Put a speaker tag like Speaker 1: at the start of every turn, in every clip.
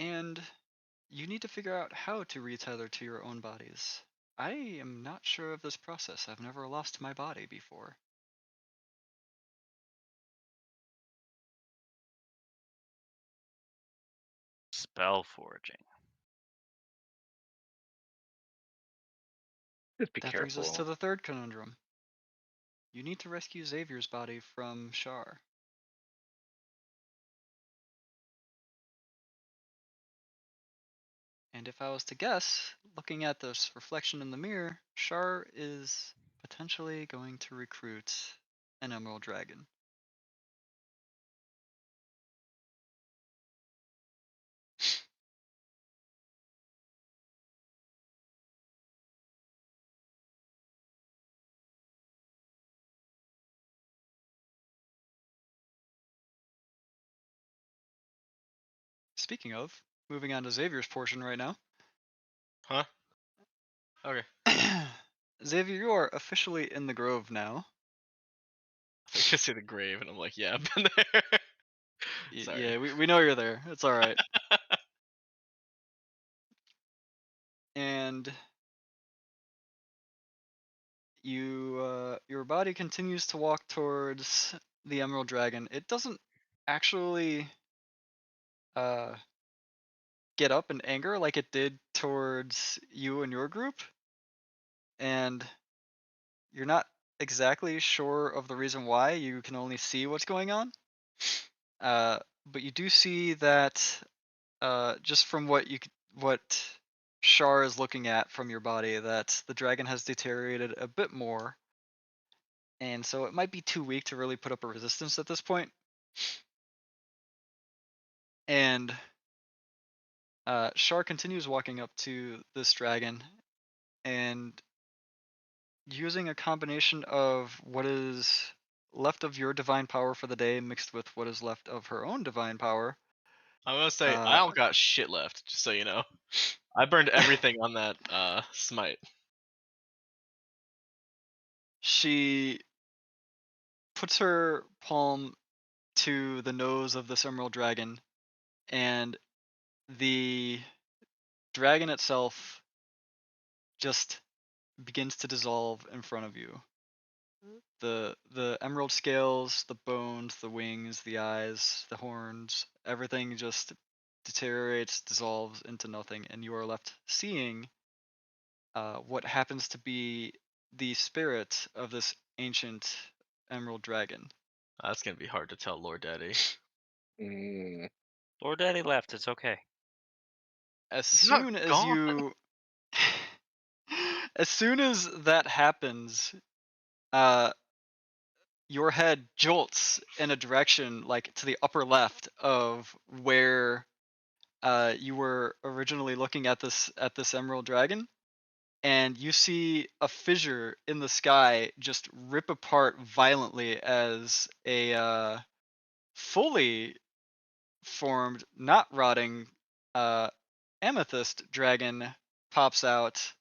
Speaker 1: and you need to figure out how to retether to your own bodies. I am not sure of this process. I've never lost my body before.
Speaker 2: Spell foraging.
Speaker 3: Just be
Speaker 1: That brings us to
Speaker 3: careful.
Speaker 1: the third conundrum. You need to rescue Xavier's body from Shar. And if I was to guess, looking at this reflection in the mirror, Shar is potentially going to recruit an Emerald Dragon. Speaking of, moving on to Xavier's portion right now.
Speaker 4: Huh? Okay.
Speaker 1: Xavier, you are officially in the Grove now.
Speaker 4: I could see the grave, and I'm like, yeah, I've been there. Sorry.
Speaker 1: Yeah, we know you're there. It's all right. And your body continues to walk towards the Emerald Dragon. It doesn't actually uh get up in anger like it did towards you and your group, and you're not exactly sure of the reason why. You can only see what's going on. But you do see that just from what Shar is looking at from your body, that the dragon has deteriorated a bit more, and so it might be too weak to really put up a resistance at this point. And Shar continues walking up to this dragon, and using a combination of what is left of your divine power for the day mixed with what is left of her own divine power,
Speaker 4: I'm gonna say I
Speaker 1: uh,
Speaker 4: don't got shit left, just so you know. I burned everything on that smite.
Speaker 1: she puts her palm to the nose of this emerald dragon, and the dragon itself just begins to dissolve in front of you. The emerald scales, the bones, the wings, the eyes, the horns, everything just deteriorates, dissolves into nothing, and you are left seeing what happens to be the spirit of this ancient emerald dragon.
Speaker 4: That's gonna be hard to tell, Lord Daddy.
Speaker 3: Mm.
Speaker 2: Lord Daddy left. It's okay.
Speaker 1: As
Speaker 4: He's not
Speaker 1: soon as
Speaker 4: gone.
Speaker 1: you as soon as that happens, uh your head jolts in a direction like to the upper left of where you were originally looking at this emerald dragon, and you see a fissure in the sky just rip apart violently as a fully formed, not rotting uh, amethyst dragon pops out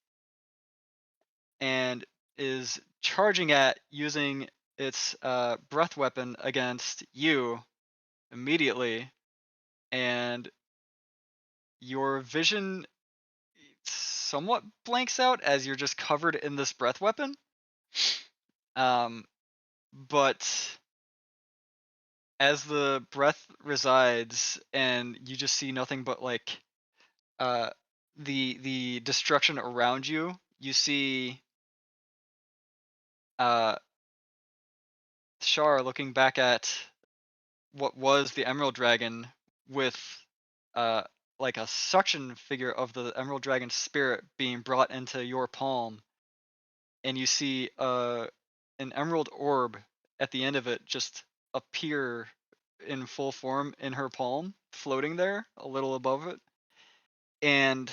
Speaker 1: and is charging at using its breath weapon against you immediately, and your vision somewhat blanks out as you're just covered in this breath weapon. Um, but as the breath resides and you just see nothing but like uh the destruction around you, you see uh Shar looking back at what was the Emerald Dragon with uh like a suction figure of the Emerald Dragon's spirit being brought into your palm, and you see an emerald orb at the end of it just appear in full form in her palm, floating there a little above it. And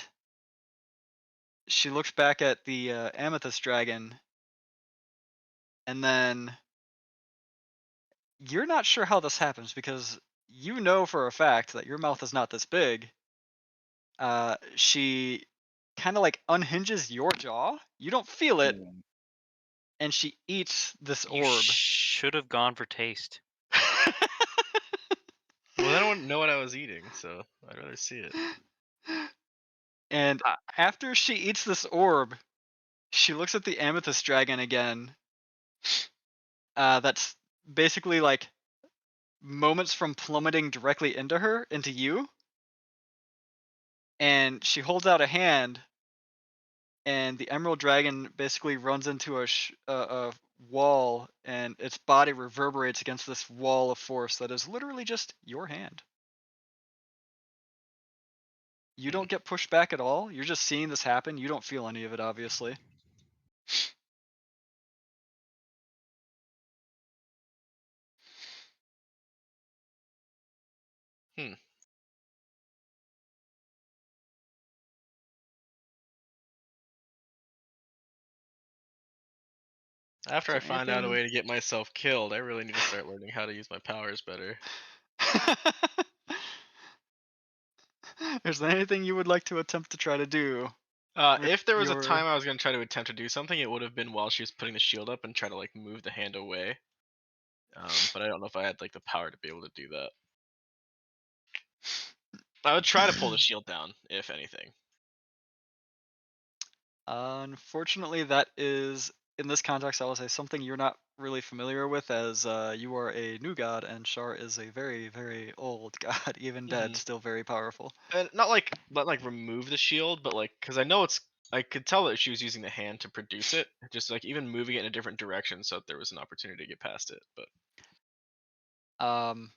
Speaker 1: she looks back at the amethyst dragon, and then you're not sure how this happens because you know for a fact that your mouth is not this big. She kind of like unhinges your jaw. You don't feel it,
Speaker 3: Mm.
Speaker 1: and she eats this
Speaker 2: You
Speaker 1: orb.
Speaker 2: should have gone for taste.
Speaker 4: Well, then don't know what I was eating, so I'd rather see it.
Speaker 1: And
Speaker 2: Ah.
Speaker 1: after she eats this orb, she looks at the amethyst dragon again. That's basically like moments from plummeting directly into her, into you. And she holds out a hand, and the emerald dragon basically runs into a wall, and its body reverberates against this wall of force that is literally just your hand. You
Speaker 4: Hmm.
Speaker 1: don't get pushed back at all. You're just seeing this happen. You don't feel any of it, obviously.
Speaker 4: Hmm. After I
Speaker 1: Is there
Speaker 4: find out a
Speaker 1: anything?
Speaker 4: way to get myself killed, I really need to start learning how to use my powers better.
Speaker 1: Is there anything you would like to attempt to try to do with
Speaker 4: If there was a
Speaker 1: your?
Speaker 4: time I was gonna try to attempt to do something, it would have been while she was putting the shield up and try to like move the hand away. But I don't know if I had like the power to be able to do that. I would try to pull the shield down, if anything.
Speaker 1: Unfortunately, that is in this context. I will say something you're not really familiar with, as you are a new god, and Shar is a very, very old god, even dead,
Speaker 4: Hmm.
Speaker 1: still very powerful.
Speaker 4: And not like remove the shield, but like because I know it's. I could tell that she was using the hand to produce it, just like even moving it in a different direction, so that there was an opportunity to get past it. But
Speaker 1: Um,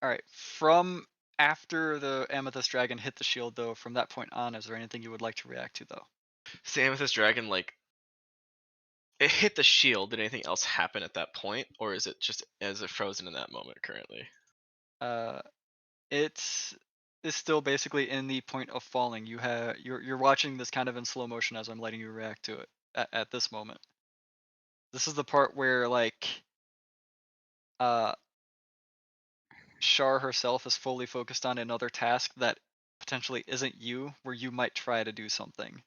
Speaker 1: all right. From after the amethyst dragon hit the shield, though, from that point on, is there anything you would like to react to, though?
Speaker 4: the amethyst dragon, like it hit the shield. Did anything else happen at that point, or is it frozen in that moment currently?
Speaker 1: Uh, It is still basically in the point of falling. You're watching this kind of in slow motion as I'm letting you react to it at this moment. This is the part where uh Shar herself is fully focused on another task that potentially isn't you, where you might try to do something.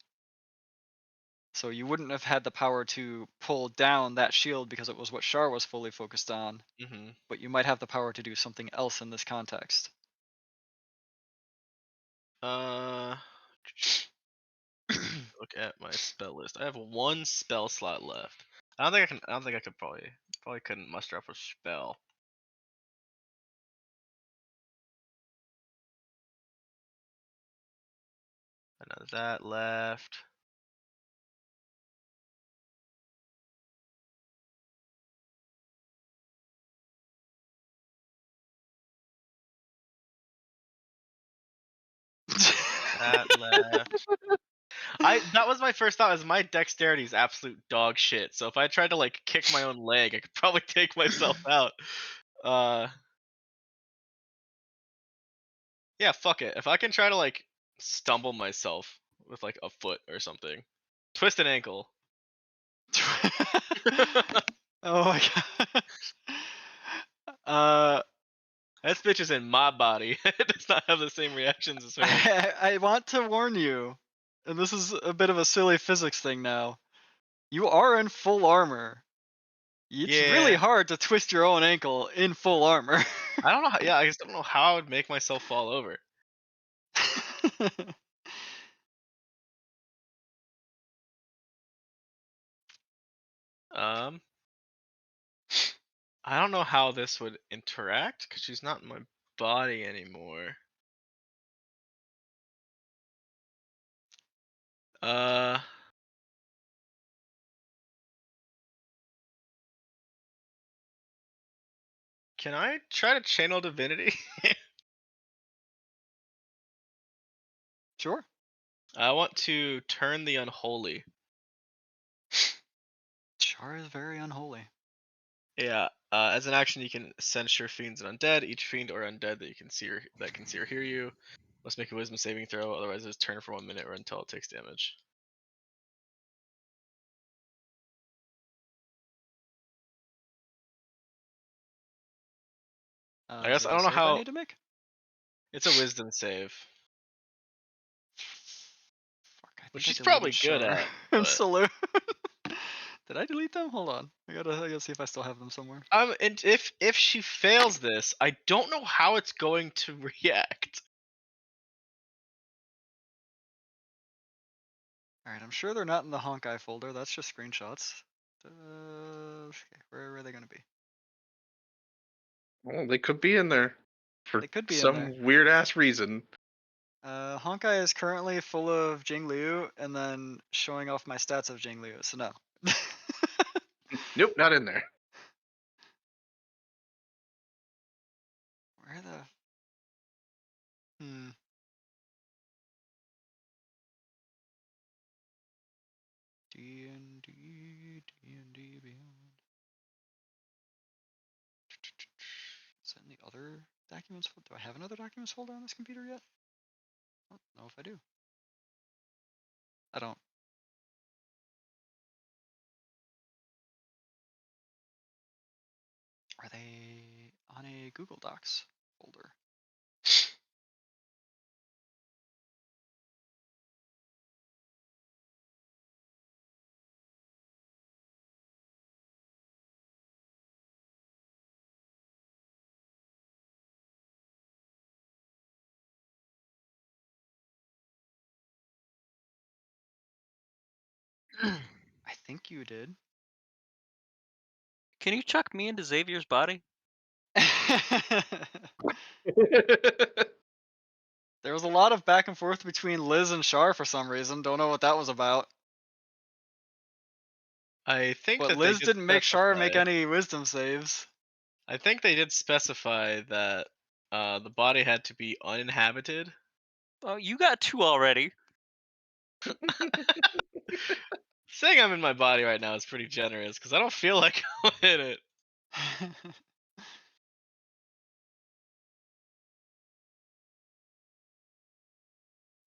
Speaker 1: So you wouldn't have had the power to pull down that shield because it was what Shar was fully focused on,
Speaker 4: Mm-hmm.
Speaker 1: but you might have the power to do something else in this context.
Speaker 4: Uh, look at my spell list. I have one spell slot left. I don't think I can. I don't think I could probably couldn't muster up a spell. None of that left. That left. That was my first thought. Is my dexterity is absolute dog shit. So if I tried to like kick my own leg, I could probably take myself out. Uh, yeah, fuck it. If I can try to like stumble myself with like a foot or something, twist an ankle.
Speaker 1: Oh my god. Uh,
Speaker 4: That bitch is in my body. It does not have the same reactions as hers.
Speaker 1: I want to warn you, and this is a bit of a silly physics thing now. You are in full armor. It's really
Speaker 4: Yeah,
Speaker 1: hard to twist your own ankle in full armor.
Speaker 4: I don't know. Yeah, I just don't know how I would make myself fall over. Um, I don't know how this would interact because she's not in my body anymore. Uh, can I try to channel divinity?
Speaker 1: Sure.
Speaker 4: I want to turn the unholy.
Speaker 1: Char is very unholy.
Speaker 4: Yeah. As an action, you can censure fiends and undead. Each fiend or undead that you can see or that can see or hear you must make a wisdom saving throw. Otherwise, it's turn for 1 minute or until it takes damage. I
Speaker 1: Is
Speaker 4: guess
Speaker 1: there
Speaker 4: I
Speaker 1: a
Speaker 4: don't know
Speaker 1: save I
Speaker 4: how.
Speaker 1: need to make?
Speaker 4: It's a wisdom save,
Speaker 1: Fuck, I
Speaker 4: which
Speaker 1: think I
Speaker 4: she's
Speaker 1: deleted
Speaker 4: probably good
Speaker 1: Char.
Speaker 4: at.
Speaker 1: I'm
Speaker 4: But
Speaker 1: so low. Did I delete them? Hold on. I gotta see if I still have them somewhere.
Speaker 4: And if she fails this, I don't know how it's going to react.
Speaker 1: All right, I'm sure they're not in the Honkai folder. That's just screenshots. Okay, where are they gonna be?
Speaker 3: Well, they could be in there for
Speaker 1: They could be in there.
Speaker 3: some weird ass reason.
Speaker 1: Honkai is currently full of Jingliu and then showing off my stats of Jingliu, so no.
Speaker 3: Nope, not in there.
Speaker 1: Where the D&D Beyond. Is that in the other documents? Do I have another documents folder on this computer yet? I don't know if I do. I don't. Are they on a Google Docs folder? I think you did.
Speaker 2: Can you chuck me into Xavier's body?
Speaker 1: There was a lot of back and forth between Liz and Shar for some reason. Don't know what that was about.
Speaker 4: I think
Speaker 1: But
Speaker 4: that they
Speaker 1: Liz
Speaker 4: did
Speaker 1: didn't make Shar make
Speaker 4: specify.
Speaker 1: any wisdom saves.
Speaker 4: I think they did specify that the body had to be uninhabited.
Speaker 2: Oh, you got 2 already.
Speaker 4: Saying I'm in my body right now is pretty generous because I don't feel like I'm in it.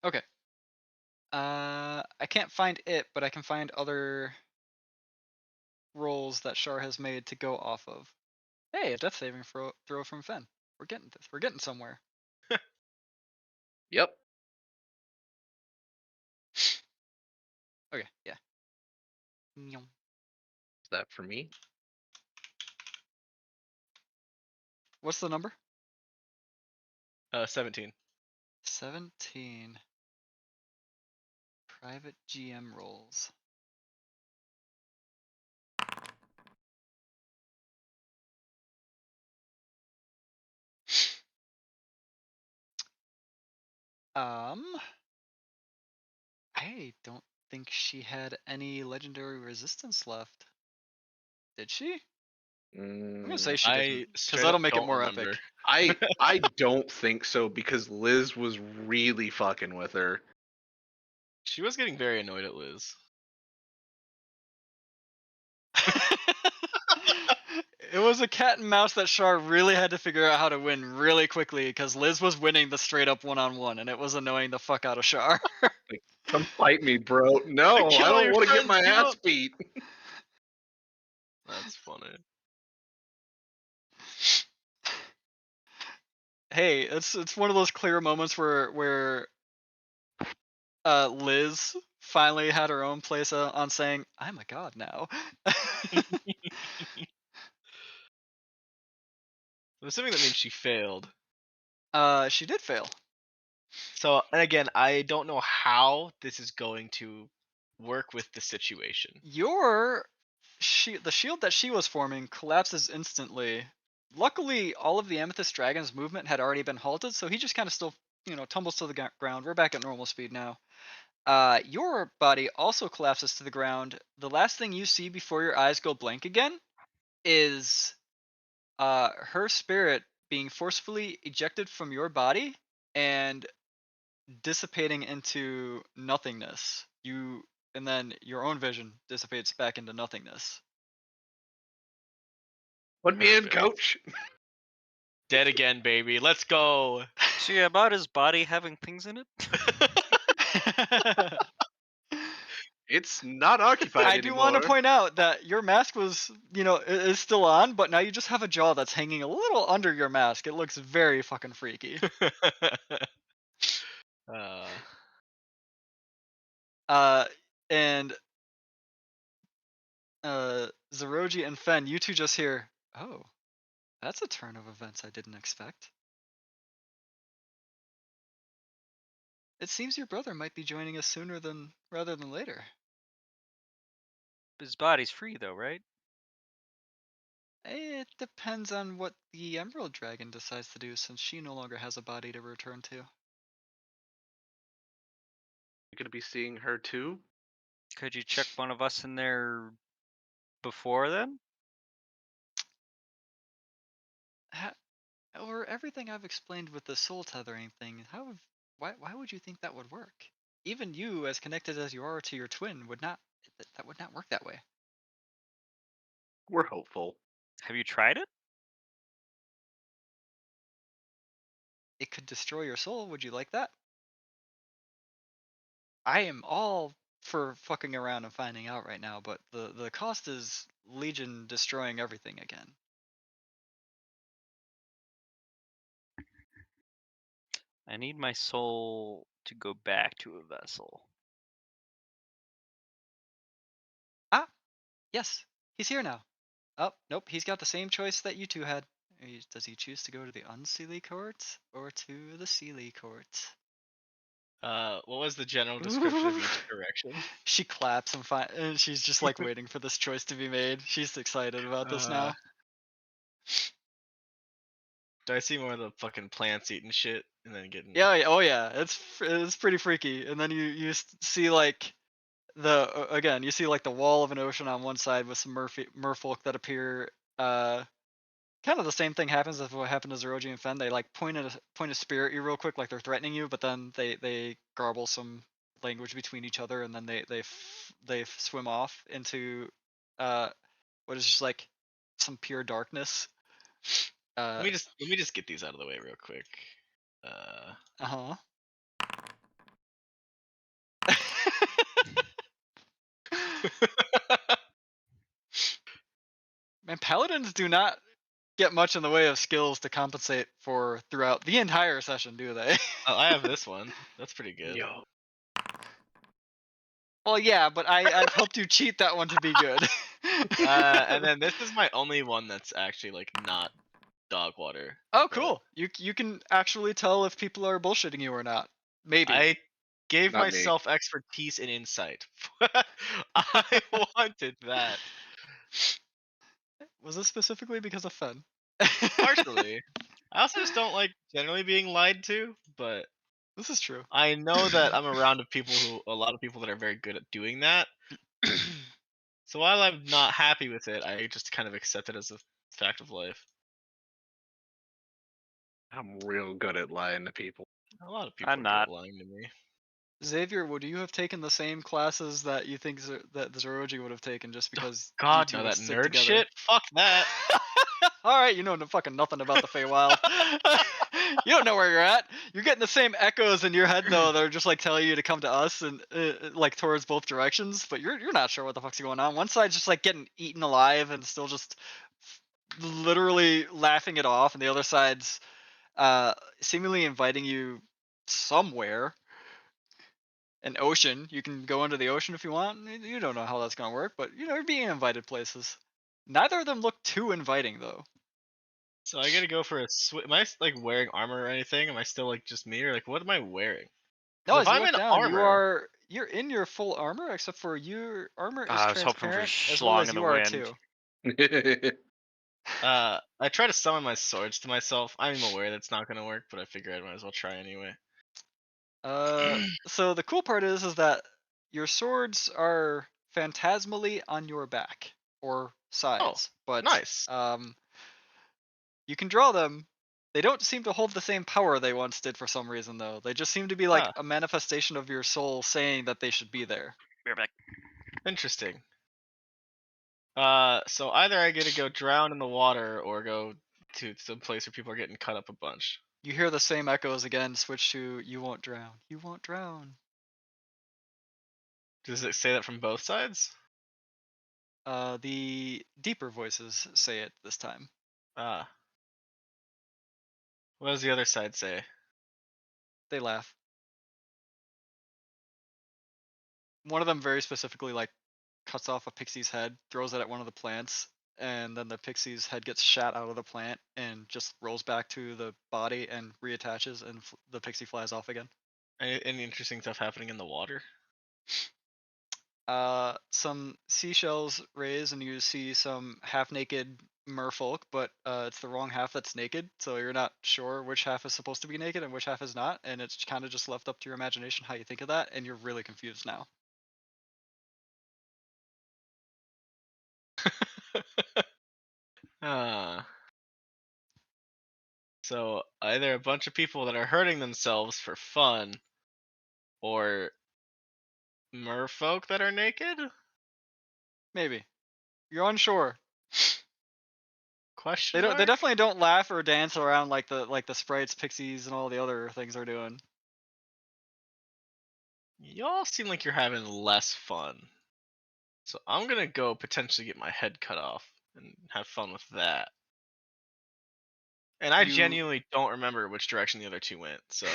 Speaker 1: Okay. I can't find it, but I can find other rolls that Shar has made to go off of. Hey, a death saving throw from Fen. We're getting this. We're getting somewhere.
Speaker 3: Yep.
Speaker 1: Okay, yeah. Nyong.
Speaker 3: Is that for me?
Speaker 1: What's the number?
Speaker 4: 17.
Speaker 1: 17. Private GM rolls. I don't think she had any legendary resistance left. Did she? I'm gonna say she
Speaker 4: I
Speaker 1: didn't, because
Speaker 4: straight
Speaker 1: that'll
Speaker 4: up
Speaker 1: make it
Speaker 4: don't
Speaker 1: more
Speaker 4: remember.
Speaker 1: epic.
Speaker 3: I don't think so because Liz was really fucking with her.
Speaker 4: She was getting very annoyed at Liz.
Speaker 1: It was a cat and mouse that Shar really had to figure out how to win really quickly because Liz was winning the straight up one-on-one and it was annoying the fuck out of Shar.
Speaker 3: Like, come fight me, bro. No,
Speaker 4: Kill
Speaker 3: I
Speaker 4: all
Speaker 3: don't
Speaker 4: your
Speaker 3: want to get
Speaker 4: friends,
Speaker 3: my
Speaker 4: give
Speaker 3: ass
Speaker 4: up.
Speaker 3: beat.
Speaker 4: That's funny.
Speaker 1: Hey, it's one of those clear moments where Liz finally had her own place on saying, "I'm a god now."
Speaker 4: I'm assuming that means she failed.
Speaker 1: She did fail.
Speaker 4: So, and again, I don't know how this is going to work with the situation.
Speaker 1: The shield that she was forming collapses instantly. Luckily, all of the Amethyst Dragon's movement had already been halted, so he just kind of still, tumbles to the ground. We're back at normal speed now. Your body also collapses to the ground. The last thing you see before your eyes go blank again is her spirit being forcefully ejected from your body and dissipating into nothingness. And then your own vision dissipates back into nothingness.
Speaker 3: Put me in,
Speaker 4: Perfect.
Speaker 3: coach.
Speaker 4: Dead again, baby. Let's go.
Speaker 2: So yeah, about his body having things in it.
Speaker 3: It's not occupied
Speaker 1: I do want to
Speaker 3: anymore.
Speaker 1: point out that your mask was, is still on, but now you just have a jaw that's hanging a little under your mask. It looks very fucking freaky.
Speaker 4: uh,
Speaker 1: And Zeroji and Fen, you two just hear, oh, that's a turn of events I didn't expect. It seems your brother might be joining us sooner than rather than later.
Speaker 2: His body's free though, right?
Speaker 1: It depends on what the Emerald Dragon decides to do since she no longer has a body to return to.
Speaker 3: You gonna be seeing her too?
Speaker 2: Could you check one of us in there before then?
Speaker 1: Ha- Over everything I've explained with the soul tethering thing, why would you think that would work? Even you, as connected as you are to your twin, would not that would not work that way.
Speaker 3: We're hopeful.
Speaker 2: Have you tried it?
Speaker 1: It could destroy your soul. Would you like that? I am all for fucking around and finding out right now, but the cost is Legion destroying everything again.
Speaker 2: I need my soul to go back to a vessel.
Speaker 1: Ah, yes, he's here now. Oh, nope, he's got the same choice that you two had. Does he choose to go to the unseelie courts or to the sealy courts?
Speaker 4: What was the general description of each direction?
Speaker 1: She claps and she's just like waiting for this choice to be made. She's excited about this
Speaker 4: Uh,
Speaker 1: now.
Speaker 4: do I see more of the fucking plants eating shit and then getting?
Speaker 1: Yeah, yeah, oh yeah, it's pretty freaky. And then see like again, you see like the wall of an ocean on one side with some merfolk that appear. Kind of the same thing happens as what happened to Zeroji and Fen. They like point a spear at you real quick, like they're threatening you, but then they garble some language between each other, and then they swim off into uh what is just like some pure darkness. Uh
Speaker 4: Let me just get these out of the way real quick.
Speaker 1: huh. Man, paladins do not get much in the way of skills to compensate for throughout the entire session, do they?
Speaker 4: Oh, I have this one. That's pretty good.
Speaker 3: Yo.
Speaker 1: Well, yeah, but I've helped you cheat that one to be good.
Speaker 4: And then this is my only one that's actually like not dog water.
Speaker 1: Oh,
Speaker 4: But
Speaker 1: cool. You can actually tell if people are bullshitting you or not. Maybe.
Speaker 4: I gave
Speaker 3: Not me.
Speaker 4: myself expertise and insight. I wanted that.
Speaker 1: Was this specifically because of Fen?
Speaker 4: Partially. I also just don't like generally being lied to, but
Speaker 1: This is true.
Speaker 4: I know that I'm around a lot of people that are very good at doing that. So while I'm not happy with it, I just kind of accept it as a fact of life.
Speaker 3: I'm real good at lying to people.
Speaker 4: A lot of people
Speaker 2: I'm
Speaker 4: are good at
Speaker 2: not.
Speaker 4: lying to me.
Speaker 1: Xavier, would you have taken the same classes that you think that Zeroji would have taken just because you
Speaker 4: God,
Speaker 1: two
Speaker 4: no,
Speaker 1: would
Speaker 4: that
Speaker 1: stick
Speaker 4: nerd
Speaker 1: together?
Speaker 4: shit. Fuck that.
Speaker 1: All right, you know fucking nothing about the Feywild. You don't know where you're at. You're getting the same echoes in your head though. They're just like telling you to come to us and like towards both directions, but you're not sure what the fuck's going on. One side's just like getting eaten alive and still just literally laughing it off, and the other side's seemingly inviting you somewhere. An ocean. You can go into the ocean if you want. You don't know how that's gonna work, but you're being invited places. Neither of them look too inviting though.
Speaker 4: So I gotta go for a Am I like wearing armor or anything? Am I still like just me, or like what am I wearing?
Speaker 1: No,
Speaker 4: Because if
Speaker 1: as you
Speaker 4: I'm
Speaker 1: look
Speaker 4: in
Speaker 1: down,
Speaker 4: armor,
Speaker 1: you're in your full armor, except for your armor is
Speaker 2: I was hoping for
Speaker 1: transparent as well
Speaker 2: schlong
Speaker 1: as
Speaker 2: in the
Speaker 1: you are
Speaker 2: wind.
Speaker 1: too.
Speaker 4: I try to summon my swords to myself. I'm aware that's not gonna work, but I figure I might as well try anyway.
Speaker 1: So the cool part is that your swords are phantasmally on your back or
Speaker 4: Oh,
Speaker 1: sides, but
Speaker 4: nice.
Speaker 1: you can draw them. They don't seem to hold the same power they once did for some reason though. They just seem to be like
Speaker 4: Ah,
Speaker 1: a manifestation of your soul saying that they should be there.
Speaker 2: Be right back.
Speaker 4: interesting. So either I get to go drown in the water or go to some place where people are getting cut up a bunch.
Speaker 1: You hear the same echoes again, switch to you won't drown. You won't drown.
Speaker 4: Does it say that from both sides?
Speaker 1: The deeper voices say it this time.
Speaker 4: Ah. What does the other side say?
Speaker 1: They laugh. One of them very specifically like cuts off a pixie's head, throws it at one of the plants, and then the pixie's head gets shot out of the plant and just rolls back to the body and reattaches, and the pixie flies off again.
Speaker 4: Any interesting stuff happening in the water?
Speaker 1: Some seashells raise, and you see some half-naked merfolk, but it's the wrong half that's naked, so you're not sure which half is supposed to be naked and which half is not, and it's kind of just left up to your imagination how you think of that, and you're really confused now.
Speaker 4: Ah. So either a bunch of people that are hurting themselves for fun, or merfolk that are naked?
Speaker 1: Maybe. You're unsure.
Speaker 4: Question
Speaker 1: They
Speaker 4: mark?
Speaker 1: definitely don't laugh or dance around like the sprites, pixies, and all the other things are doing.
Speaker 4: Y'all seem like you're having less fun. So I'm gonna go potentially get my head cut off and have fun with that. And I
Speaker 1: You
Speaker 4: genuinely don't remember which direction the other two went, so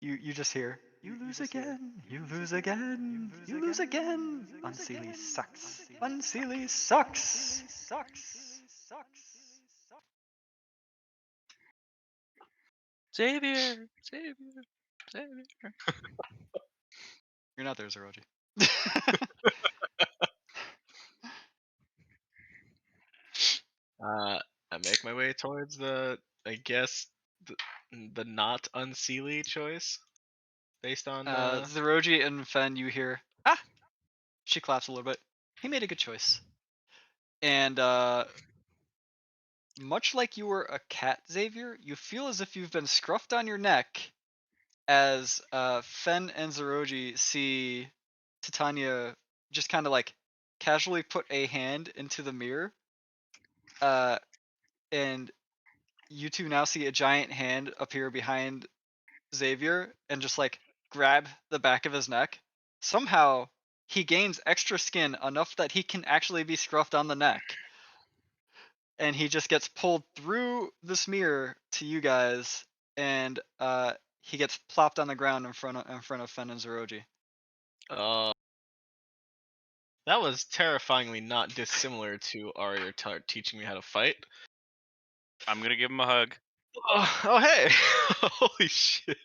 Speaker 1: you just hear, you lose again, you lose again, you lose again. Unseelie sucks. Unseelie sucks.
Speaker 2: Xavier, Xavier, Xavier.
Speaker 1: You're not there, Zeroji.
Speaker 4: I make my way towards the, I guess, the not unseelie choice based on
Speaker 1: Zeroji and Fen, you hear, ah! She claps a little bit. He made a good choice. And much like you were a cat, Xavier, you feel as if you've been scruffed on your neck as Fen and Zeroji see Titania just kind of like casually put a hand into the mirror. And you two now see a giant hand appear behind Xavier and just like grab the back of his neck. Somehow he gains extra skin enough that he can actually be scruffed on the neck. And he just gets pulled through this mirror to you guys, and he gets plopped on the ground in front of Fen and Zeroji.
Speaker 4: that was terrifyingly not dissimilar to Arya teaching me how to fight.
Speaker 2: I'm gonna give him a hug.
Speaker 4: Oh hey! Holy shit!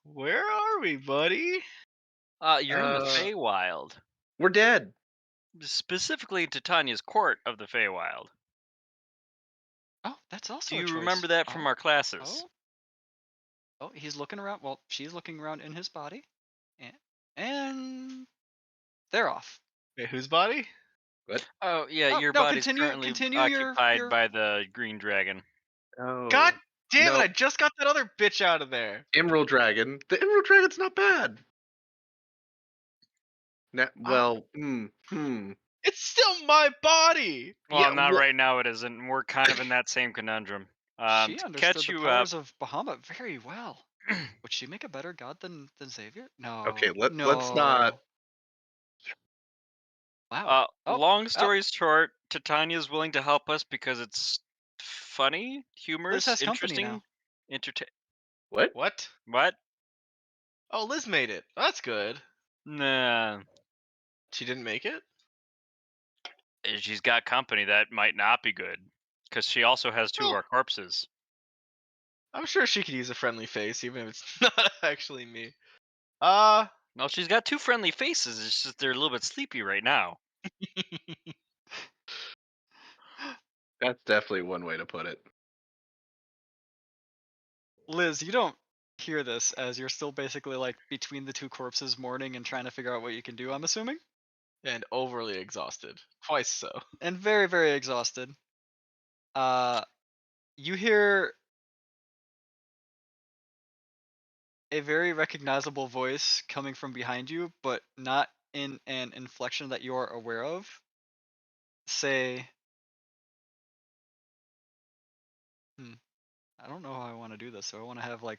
Speaker 4: Where are we, buddy?
Speaker 2: You're in the Feywild,
Speaker 3: We're dead.
Speaker 2: specifically Titania's court of the Feywild.
Speaker 1: Oh, that's also
Speaker 2: Do
Speaker 1: a
Speaker 2: you
Speaker 1: choice.
Speaker 2: remember that from our classes?
Speaker 1: Oh, he's looking around. Well, she's looking around in his body, and they're off.
Speaker 4: Wait, whose body?
Speaker 3: What?
Speaker 2: Oh yeah,
Speaker 1: Oh,
Speaker 2: your
Speaker 1: no,
Speaker 2: body's
Speaker 1: continue
Speaker 2: currently
Speaker 1: your
Speaker 2: occupied by the green dragon.
Speaker 3: Oh.
Speaker 4: God damn
Speaker 3: no.
Speaker 4: it! I just got that other bitch out of there.
Speaker 3: Emerald Dragon. The Emerald Dragon's not bad. Well,
Speaker 4: It's still my body.
Speaker 2: Well,
Speaker 3: Yeah,
Speaker 2: not
Speaker 3: well-
Speaker 2: right now. It isn't. We're kind of in that same conundrum.
Speaker 1: She
Speaker 2: To
Speaker 1: understood
Speaker 2: catch
Speaker 1: the
Speaker 2: you up,
Speaker 1: powers of Bahamut very well. Would she make a better god than Xavier? No.
Speaker 3: Okay, let's
Speaker 1: no.
Speaker 3: not.
Speaker 1: Wow.
Speaker 2: long story short, Titania's willing to help us because it's funny, humorous,
Speaker 1: has company
Speaker 2: interesting,
Speaker 1: now.
Speaker 3: What?
Speaker 4: What?
Speaker 2: What?
Speaker 4: Oh, Liz made it. That's good.
Speaker 2: Nah.
Speaker 4: She didn't make it?
Speaker 2: She's got company that might not be good. Because she also has two of
Speaker 4: Oh.
Speaker 2: our corpses.
Speaker 4: I'm sure she could use a friendly face, even if it's not actually me.
Speaker 2: No, she's got two friendly faces. It's just they're a little bit sleepy right now.
Speaker 3: That's definitely one way to put it.
Speaker 1: Liz, you don't hear this as you're still basically like between the two corpses mourning and trying to figure out what you can do, I'm assuming?
Speaker 4: And overly exhausted. Twice so.
Speaker 1: And very, very exhausted. You hear a very recognizable voice coming from behind you, but not in an inflection that you are aware of. Say, I don't know how I want to do this. Do I want to have like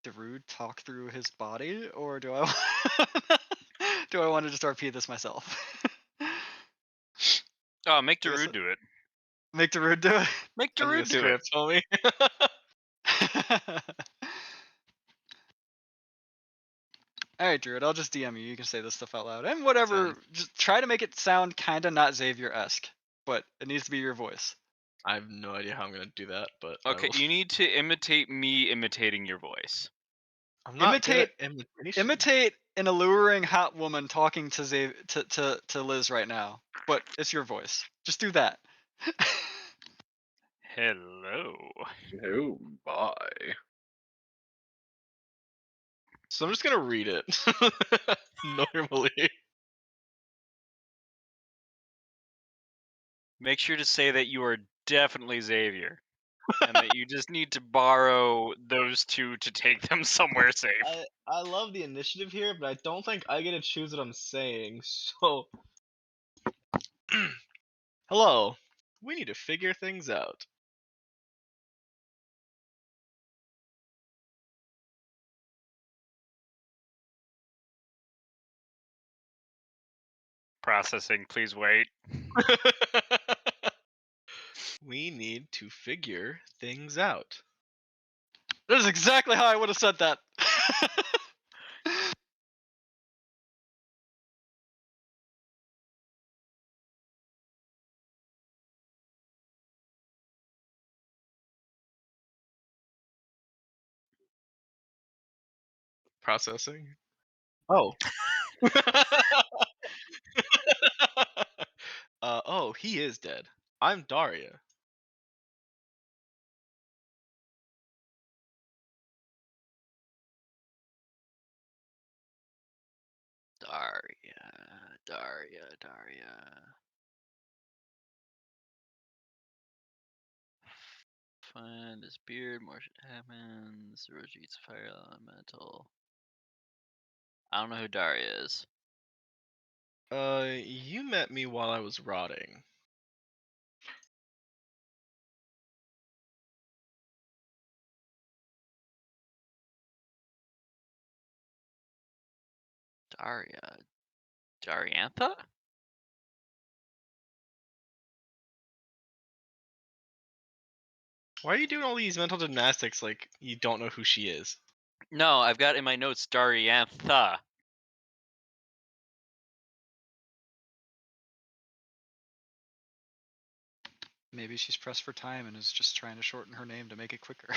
Speaker 1: Darude talk through his body, or do I do I want to just RP this myself?
Speaker 2: Oh, make
Speaker 1: I guess
Speaker 2: Darude do it.
Speaker 1: Make Darude do it.
Speaker 2: Make
Speaker 4: Send me a
Speaker 2: Darude do it.
Speaker 4: script, homie.
Speaker 1: All right, Druid. I'll just DM you. You can say this stuff out loud and
Speaker 4: Sounds-
Speaker 1: whatever. Just try to make it sound kind of not Xavier-esque, but it needs to be your voice.
Speaker 4: I have no idea how I'm gonna do that, but I
Speaker 2: Okay,
Speaker 4: will.
Speaker 2: you need to imitate me imitating your voice.
Speaker 4: I'm not good
Speaker 1: Imitate
Speaker 4: at imitation.
Speaker 1: imitate an alluring hot woman talking to to Liz right now, but it's your voice. Just do that.
Speaker 2: Hello.
Speaker 3: Oh, bye.
Speaker 4: So I'm just gonna read it normally.
Speaker 2: Make sure to say that you are definitely Xavier. And that you just need to borrow those two to take them somewhere safe.
Speaker 4: I love the initiative here, but I don't think I get to choose what I'm saying. So, hello. We need to figure things out.
Speaker 2: Processing, please wait.
Speaker 4: We need to figure things out.
Speaker 1: That is exactly how I would have said that.
Speaker 4: Processing. Oh. Oh, he is dead. I'm Daria.
Speaker 2: Daria. Find his beard, more shit happens. Roji eats fire elemental. I don't know who Daria is.
Speaker 4: You met me while I was rotting.
Speaker 2: Dariantha?
Speaker 4: Why are you doing all these mental gymnastics like you don't know who she is?
Speaker 2: No, I've got in my notes Dariantha.
Speaker 1: Maybe she's pressed for time and is just trying to shorten her name to make it quicker.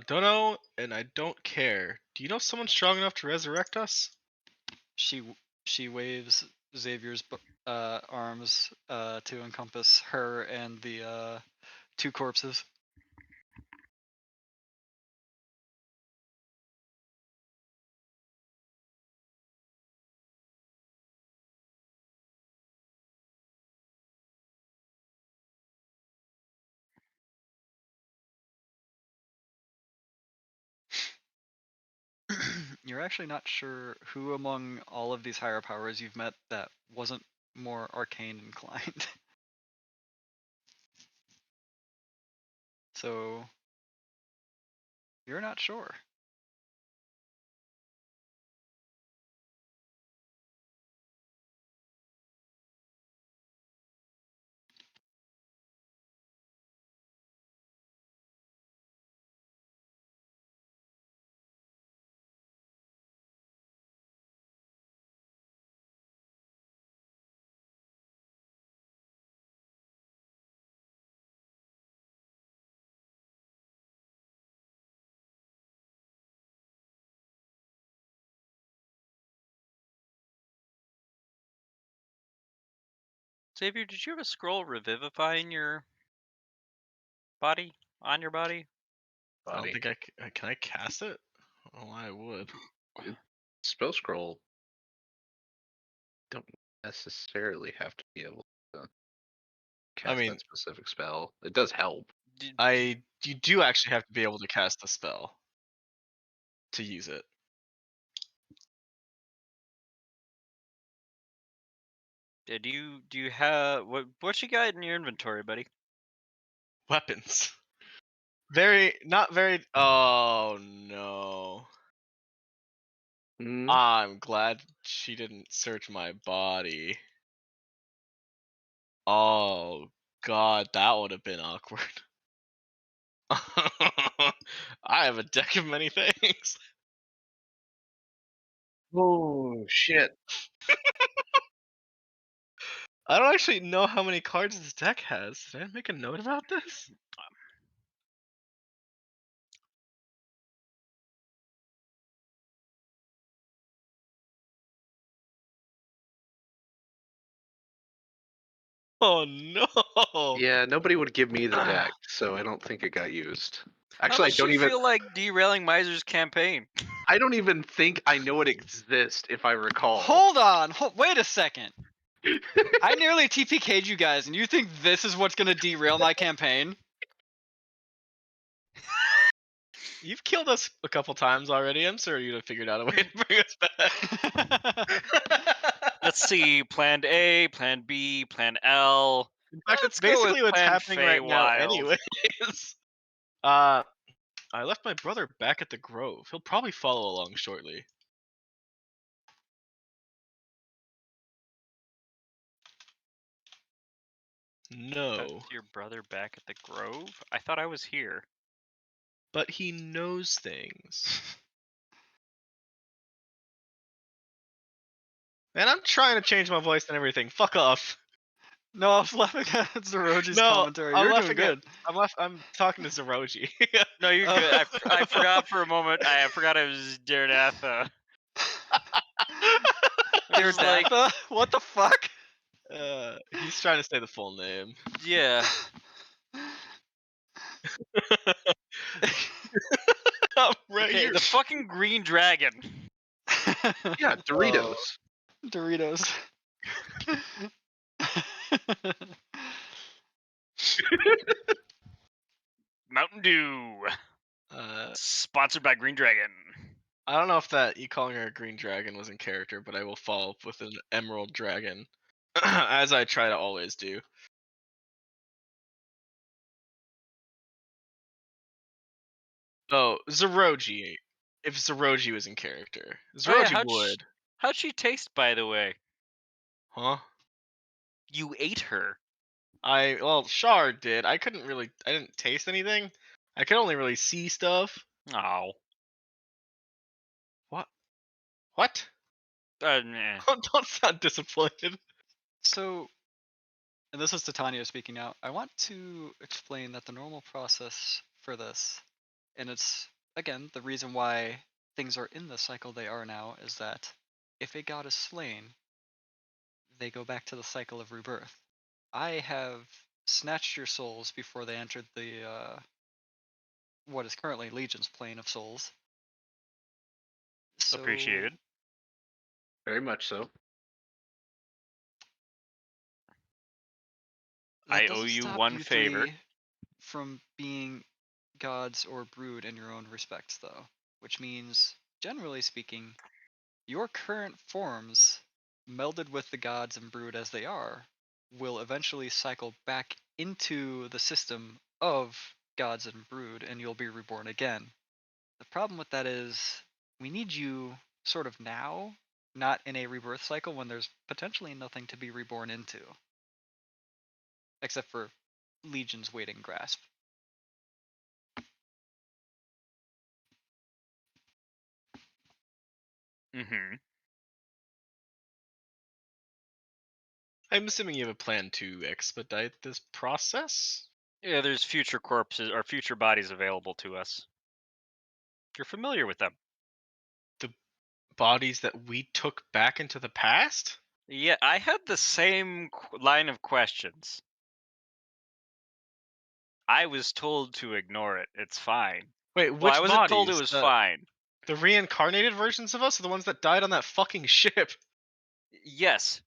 Speaker 4: Don't know, and I don't care. Do you know someone strong enough to resurrect us?
Speaker 1: She waves Xavier's arms to encompass her and the two corpses. You're actually not sure who among all of these higher powers you've met that wasn't more arcane inclined. So you're not sure.
Speaker 2: Xavier, did you have a scroll revivifying your body? On your body?
Speaker 4: I don't
Speaker 3: Buddy.
Speaker 4: think can I cast it? Oh, I would.
Speaker 3: Spell scroll don't necessarily have to be able to cast
Speaker 4: mean-
Speaker 3: that specific spell. It does help.
Speaker 4: You do actually have to be able to cast a spell to use it.
Speaker 2: Do you have what you got in your inventory, buddy?
Speaker 4: Weapons. Not very. Oh no.
Speaker 3: Mm,
Speaker 4: I'm glad she didn't search my body. Oh god, that would have been awkward. I have a deck of many things.
Speaker 3: oh shit!
Speaker 4: I don't actually know how many cards this deck has. Did I make a note about this? Oh no!
Speaker 3: Yeah, nobody would give me the deck, so I don't think it got used.
Speaker 2: How
Speaker 3: Actually,
Speaker 2: does she feel like derailing Miser's campaign?
Speaker 3: I don't even think I know it exists if I recall.
Speaker 1: Hold on. Wait a second. I nearly TPK'd you guys, and you think this is what's gonna derail my campaign?
Speaker 4: You've killed us a couple times already. I'm sure you'd have figured out a way to bring us back.
Speaker 2: Let's see. Plan A, Plan B, Plan L.
Speaker 4: In fact, it's
Speaker 2: Let's go with
Speaker 4: basically what's
Speaker 2: Plan
Speaker 4: happening right now,
Speaker 2: Feywild.
Speaker 4: anyways. Uh, I left my brother back at the Grove. He'll probably follow along shortly. No,
Speaker 2: That's your brother back at the Grove? I thought I was here.
Speaker 4: but he knows things. Man, I'm trying to change my voice and everything. Fuck off.
Speaker 1: No, I was laughing at Zeroji's
Speaker 4: No,
Speaker 1: commentary.
Speaker 4: I'm
Speaker 1: You're doing
Speaker 4: laughing at.
Speaker 1: good.
Speaker 4: I'm talking to Zeroji.
Speaker 2: No, you're
Speaker 1: Oh.
Speaker 2: good. I forgot for a moment. I forgot it was Daredatha.
Speaker 1: Dear
Speaker 2: Just like,
Speaker 1: Datha? What the fuck?
Speaker 4: He's trying to say the full name.
Speaker 2: yeah.
Speaker 4: I'm right
Speaker 2: Okay,
Speaker 4: here.
Speaker 2: the fucking green dragon.
Speaker 3: Yeah, Doritos.
Speaker 1: Doritos.
Speaker 2: Mountain Dew.
Speaker 4: Uh,
Speaker 2: Sponsored by Green Dragon.
Speaker 4: I don't know if that you calling her a green dragon was in character, but I will follow up with an emerald dragon, as I try to always do. Oh, Zeroji. If Zeroji was in character,
Speaker 2: Oh yeah,
Speaker 4: Zeroji would.
Speaker 2: how'd she taste, by the way?
Speaker 4: Huh?
Speaker 2: You ate her.
Speaker 4: Well, Shard did. I didn't taste anything. I could only really see stuff.
Speaker 2: Oh.
Speaker 4: What? What?
Speaker 2: Nah.
Speaker 4: Don't sound disappointed.
Speaker 1: So, and this is Titania speaking now, I want to explain that the normal process for this, and it's, again, the reason why things are in the cycle they are now, is that if a god is slain, they go back to the cycle of rebirth. I have snatched your souls before they entered the, what is currently Legion's plane of souls. So,
Speaker 2: Appreciated.
Speaker 3: Very much so.
Speaker 1: that
Speaker 2: I owe
Speaker 1: doesn't
Speaker 2: you
Speaker 1: stop
Speaker 2: one
Speaker 1: you
Speaker 2: favor.
Speaker 1: three from being gods or brood in your own respects, though, which means, generally speaking, your current forms, melded with the gods and brood as they are, will eventually cycle back into the system of gods and brood, and you'll be reborn again. The problem with that is, we need you sort of now, not in a rebirth cycle when there's potentially nothing to be reborn into, except for Legion's waiting grasp.
Speaker 2: Mm-hmm.
Speaker 4: I'm assuming you have a plan to expedite this process.
Speaker 2: Yeah, there's future corpses or future bodies available to us. You're familiar with them.
Speaker 4: The bodies that we took back into the past?
Speaker 2: Yeah, I had the same line of questions. I was told to ignore it. It's fine.
Speaker 4: Wait,
Speaker 2: Well, I
Speaker 4: which
Speaker 2: wasn't told it
Speaker 4: bodies?
Speaker 2: was fine.
Speaker 4: The reincarnated versions of us are the ones that died on that fucking ship.
Speaker 2: Yes.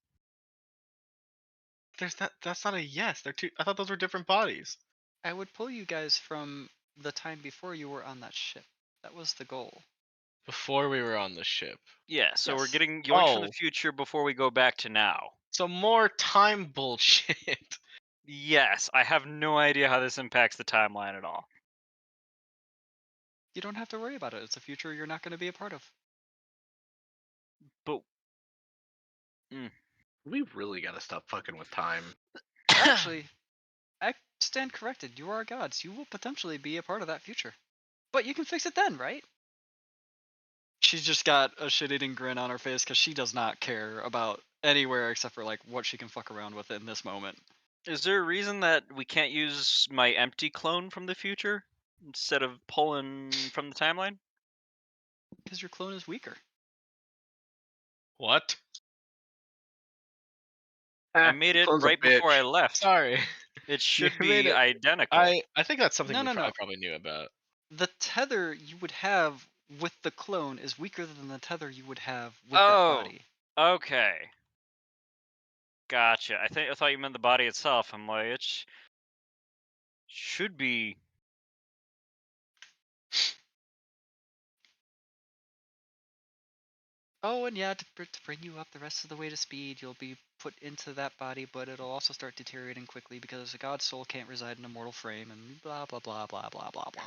Speaker 4: That's not a yes. They're two. I thought those were different bodies.
Speaker 1: I would pull you guys from the time before you were on that ship. That was the goal.
Speaker 4: Before we were on the ship.
Speaker 2: Yeah, so we're
Speaker 1: Yes.
Speaker 2: getting yoinks from the
Speaker 4: Oh.
Speaker 2: future before we go back to now.
Speaker 4: So more time bullshit.
Speaker 2: Yes, I have no idea how this impacts the timeline at all.
Speaker 1: You don't have to worry about it. It's a future you're not going to be a part of.
Speaker 2: But
Speaker 3: We really gotta stop fucking with time.
Speaker 1: Actually, I stand corrected. You are gods. You will potentially be a part of that future. But you can fix it then, right? She's just got a shit-eating grin on her face because she does not care about anywhere except for like what she can fuck around with in this moment.
Speaker 2: is there a reason that we can't use my empty clone from the future instead of pulling from the timeline?
Speaker 1: Because your clone is weaker.
Speaker 4: What?
Speaker 2: I made it
Speaker 3: Clone's a
Speaker 2: right before I
Speaker 3: bitch.
Speaker 2: left.
Speaker 4: Sorry.
Speaker 2: It
Speaker 4: You
Speaker 2: should
Speaker 4: made
Speaker 2: be
Speaker 4: it.
Speaker 2: identical.
Speaker 4: I think that's something
Speaker 1: No.
Speaker 4: I probably knew about.
Speaker 1: The tether you would have with the clone is weaker than the tether you would have with that
Speaker 2: Oh,
Speaker 1: body.
Speaker 2: okay. Gotcha. I thought you meant the body itself. I'm like, should be.
Speaker 1: Oh, and yeah, to bring you up the rest of the way to speed, you'll be put into that body, but it'll also start deteriorating quickly because a god's soul can't reside in a mortal frame, and blah blah blah blah blah blah blah.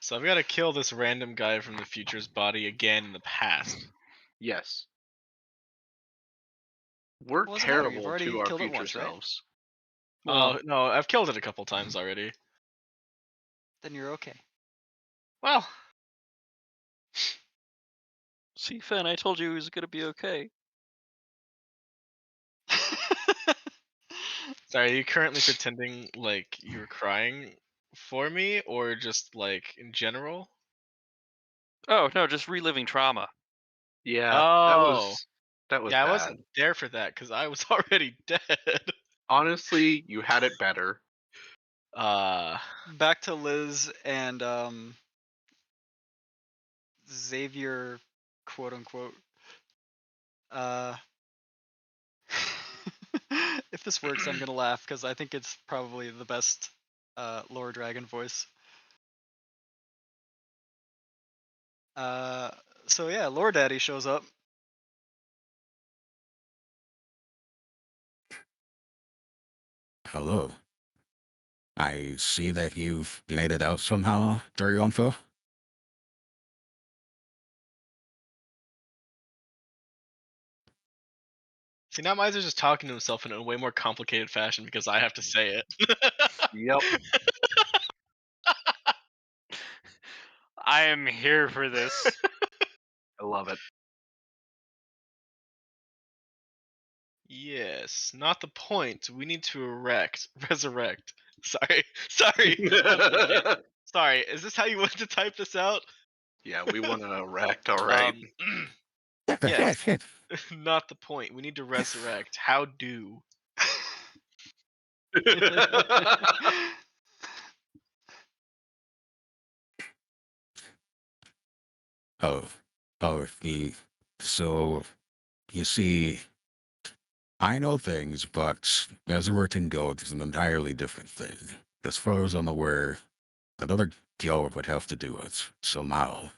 Speaker 4: So I've got to kill this random guy from the future's body again in the past.
Speaker 3: Yes. We're
Speaker 1: Well, doesn't matter. You've
Speaker 3: terrible
Speaker 1: already
Speaker 3: to our
Speaker 1: killed it
Speaker 3: future
Speaker 1: once, right?
Speaker 3: selves.
Speaker 4: Oh no, I've killed it a couple times already.
Speaker 1: Then you're okay.
Speaker 4: Well,
Speaker 2: See, Fen, I told you he was gonna be okay.
Speaker 4: sorry. Are you currently pretending like you're crying for me, or just like in general?
Speaker 2: Oh no, just reliving trauma.
Speaker 3: Yeah,
Speaker 4: Oh,
Speaker 3: that was
Speaker 4: yeah. I
Speaker 3: bad.
Speaker 4: wasn't there for that because I was already dead.
Speaker 3: Honestly, you had it better.
Speaker 4: Uh,
Speaker 1: Back to Liz and Xavier, quote unquote. Uh, if this works, I'm gonna laugh because I think it's probably the best Lore Dragon voice. Uh, so yeah, Lore Daddy shows up.
Speaker 5: Hello. I see that you've made it out somehow, Darionfo.
Speaker 4: see now Miser's just talking to himself in a way more complicated fashion because I have to say it.
Speaker 3: Yep.
Speaker 2: I am here for this.
Speaker 3: I love it.
Speaker 4: Yes, not the point. We need to resurrect. Sorry. One second. Sorry. Is this how you want to type this out?
Speaker 3: Yeah, we want to erect, all right.
Speaker 4: Yes. Not the point. We need to resurrect. How do?
Speaker 5: Oh, so, you see, I know things, but resurrecting goats is an entirely different thing. As far as I'm aware, another goat would have to do it somehow.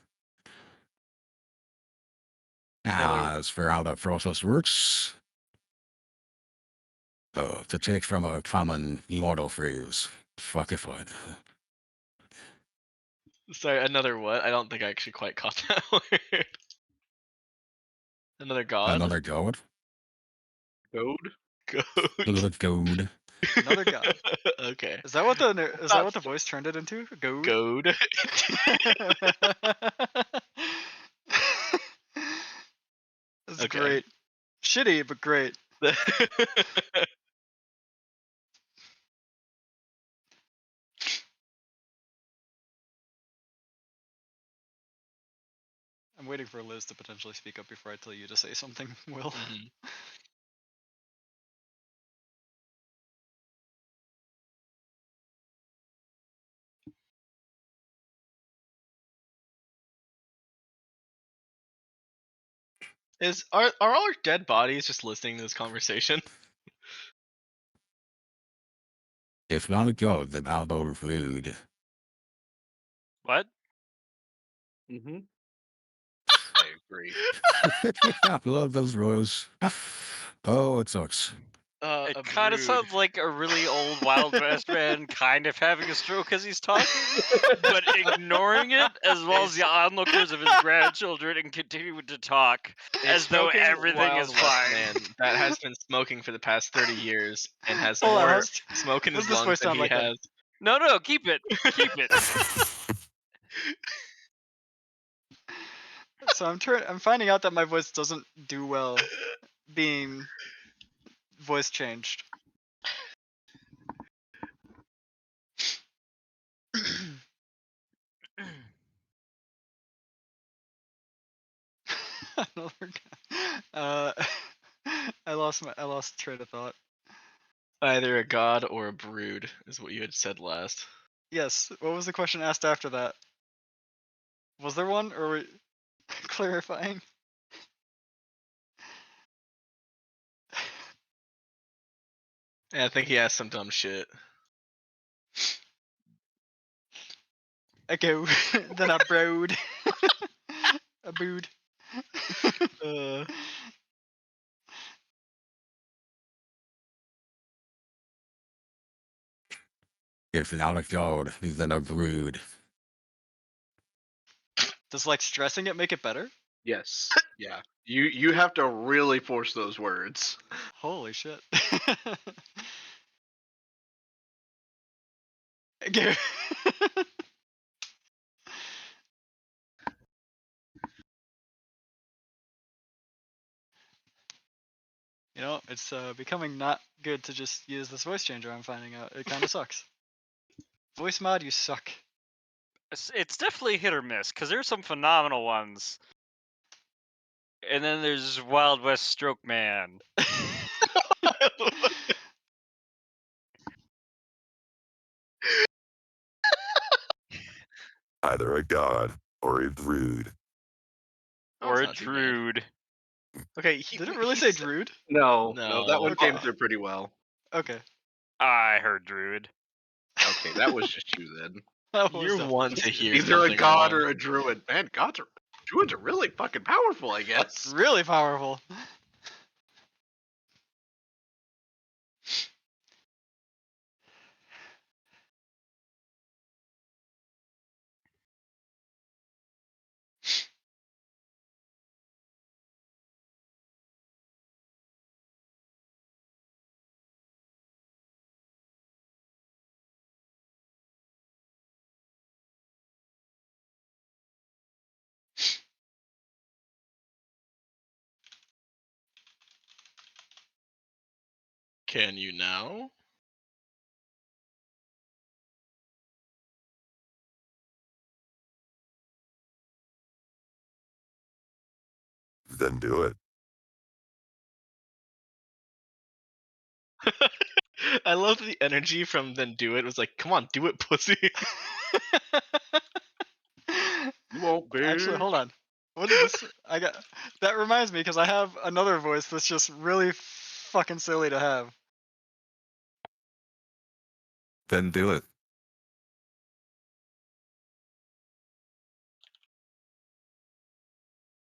Speaker 2: Another.
Speaker 5: As for how that process works, to take from a common immortal phrase, fuck if I know.
Speaker 4: Sorry, another what? I don't think I actually quite caught that word. Another god?
Speaker 5: Another goat?
Speaker 3: Code?
Speaker 4: Goat.
Speaker 5: Another goat.
Speaker 1: Another god.
Speaker 4: Okay.
Speaker 1: Is that what the is that
Speaker 4: Not
Speaker 1: what the voice turned it into? Goad.
Speaker 4: goad.
Speaker 1: That's
Speaker 4: Okay.
Speaker 1: great. Shitty, but great. I'm waiting for Liz to potentially speak up before I tell you to say something, Will.
Speaker 4: Mhm. Are all our dead bodies just listening to this conversation?
Speaker 5: If not a goat, then how about food?
Speaker 2: What?
Speaker 3: Mm-hmm. Great.
Speaker 5: Yeah, I love those royals. Oh, it sucks.
Speaker 2: It
Speaker 4: A
Speaker 2: kind of
Speaker 4: brood.
Speaker 2: sounds like a really old Wild West man kind of having a stroke as he's talking, but ignoring it as well as the onlookers of his grandchildren and continuing to talk
Speaker 4: A
Speaker 2: as though
Speaker 4: smoking
Speaker 2: everything
Speaker 4: Wild
Speaker 2: is
Speaker 4: West
Speaker 2: fine.
Speaker 4: man that has been smoking for the past 30 years and has
Speaker 1: Hold on,
Speaker 4: more
Speaker 1: how's-
Speaker 4: smoke in
Speaker 1: what
Speaker 4: his
Speaker 1: does this
Speaker 4: lungs
Speaker 1: voice
Speaker 4: than
Speaker 1: sound
Speaker 4: he
Speaker 1: like then?
Speaker 4: has.
Speaker 2: No, keep it. Keep it.
Speaker 1: So I'm finding out that my voice doesn't do well being voice changed. Another guy. I lost train of thought.
Speaker 4: Either a god or a brood is what you had said last.
Speaker 1: Yes. What was the question asked after that? Was there one, or were we clarifying?
Speaker 4: Yeah, I think he asked some dumb shit.
Speaker 1: Okay, then a brood. A brood.
Speaker 4: Uh,
Speaker 5: If not a god, then a brood.
Speaker 1: Does like stressing it make it better?
Speaker 3: Yes. Yeah. You have to really force those words.
Speaker 1: Holy shit. Okay. You know, it's becoming not good to just use this voice changer. I'm finding out it kind of sucks. Voice mod, you suck.
Speaker 2: It's definitely hit or miss because there's some phenomenal ones, and then there's Wild West Stroke Man.
Speaker 5: Either a god or a brood.
Speaker 4: Oh, it's
Speaker 2: Or a
Speaker 4: not too bad.
Speaker 2: Druid.
Speaker 4: Okay,
Speaker 1: Did it really say Druid?
Speaker 3: No, that one
Speaker 4: No.
Speaker 3: came through pretty well.
Speaker 1: Okay.
Speaker 2: I heard Druid.
Speaker 3: Okay, that was just you then.
Speaker 1: That was
Speaker 4: You're
Speaker 1: definitely
Speaker 4: one
Speaker 1: just
Speaker 4: to
Speaker 1: you.
Speaker 4: hear
Speaker 3: Either a
Speaker 4: something
Speaker 3: god
Speaker 4: wrong.
Speaker 3: or a druid. Man, druids are really fucking powerful, I guess.
Speaker 1: Really powerful.
Speaker 4: Can you now?
Speaker 5: Then do it.
Speaker 4: I love the energy from then do it. It was like, come on, do it, pussy.
Speaker 3: You won't,
Speaker 1: Actually,
Speaker 3: bitch.
Speaker 1: hold on. What is this? I got that reminds me because I have another voice that's just really fucking silly to have.
Speaker 5: Then do it.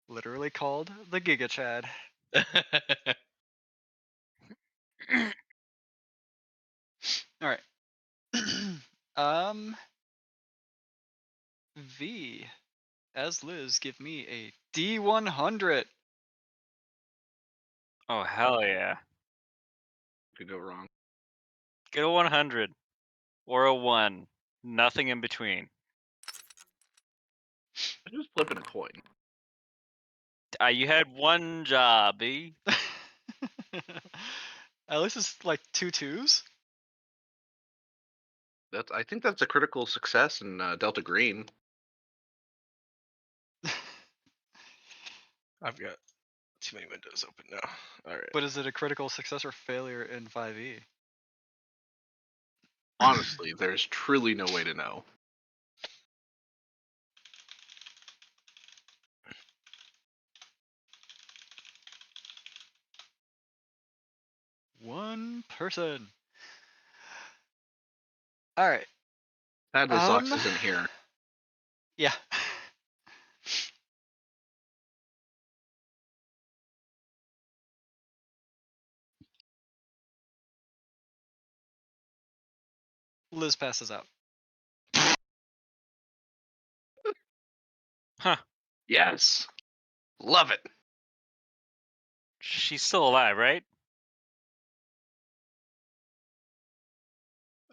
Speaker 1: Literally called the Giga Chad. All right. V as Liz, give me a D100.
Speaker 2: Oh hell yeah!
Speaker 3: Could go wrong.
Speaker 2: Get a 100 or a 1. Nothing in between.
Speaker 3: I'm just flipping a coin.
Speaker 2: You had one job, eh?
Speaker 1: At least it's like two twos.
Speaker 3: I think that's a critical success in Delta Green.
Speaker 4: I've got too many windows open now. Alright.
Speaker 1: But is it a critical success or failure in 5e?
Speaker 3: Honestly, there's truly no way to know.
Speaker 1: One person. All right.
Speaker 3: Sadly, Socks isn't here.
Speaker 1: Yeah. Liz passes out.
Speaker 2: Huh.
Speaker 3: Yes. Love it.
Speaker 2: She's still alive, right?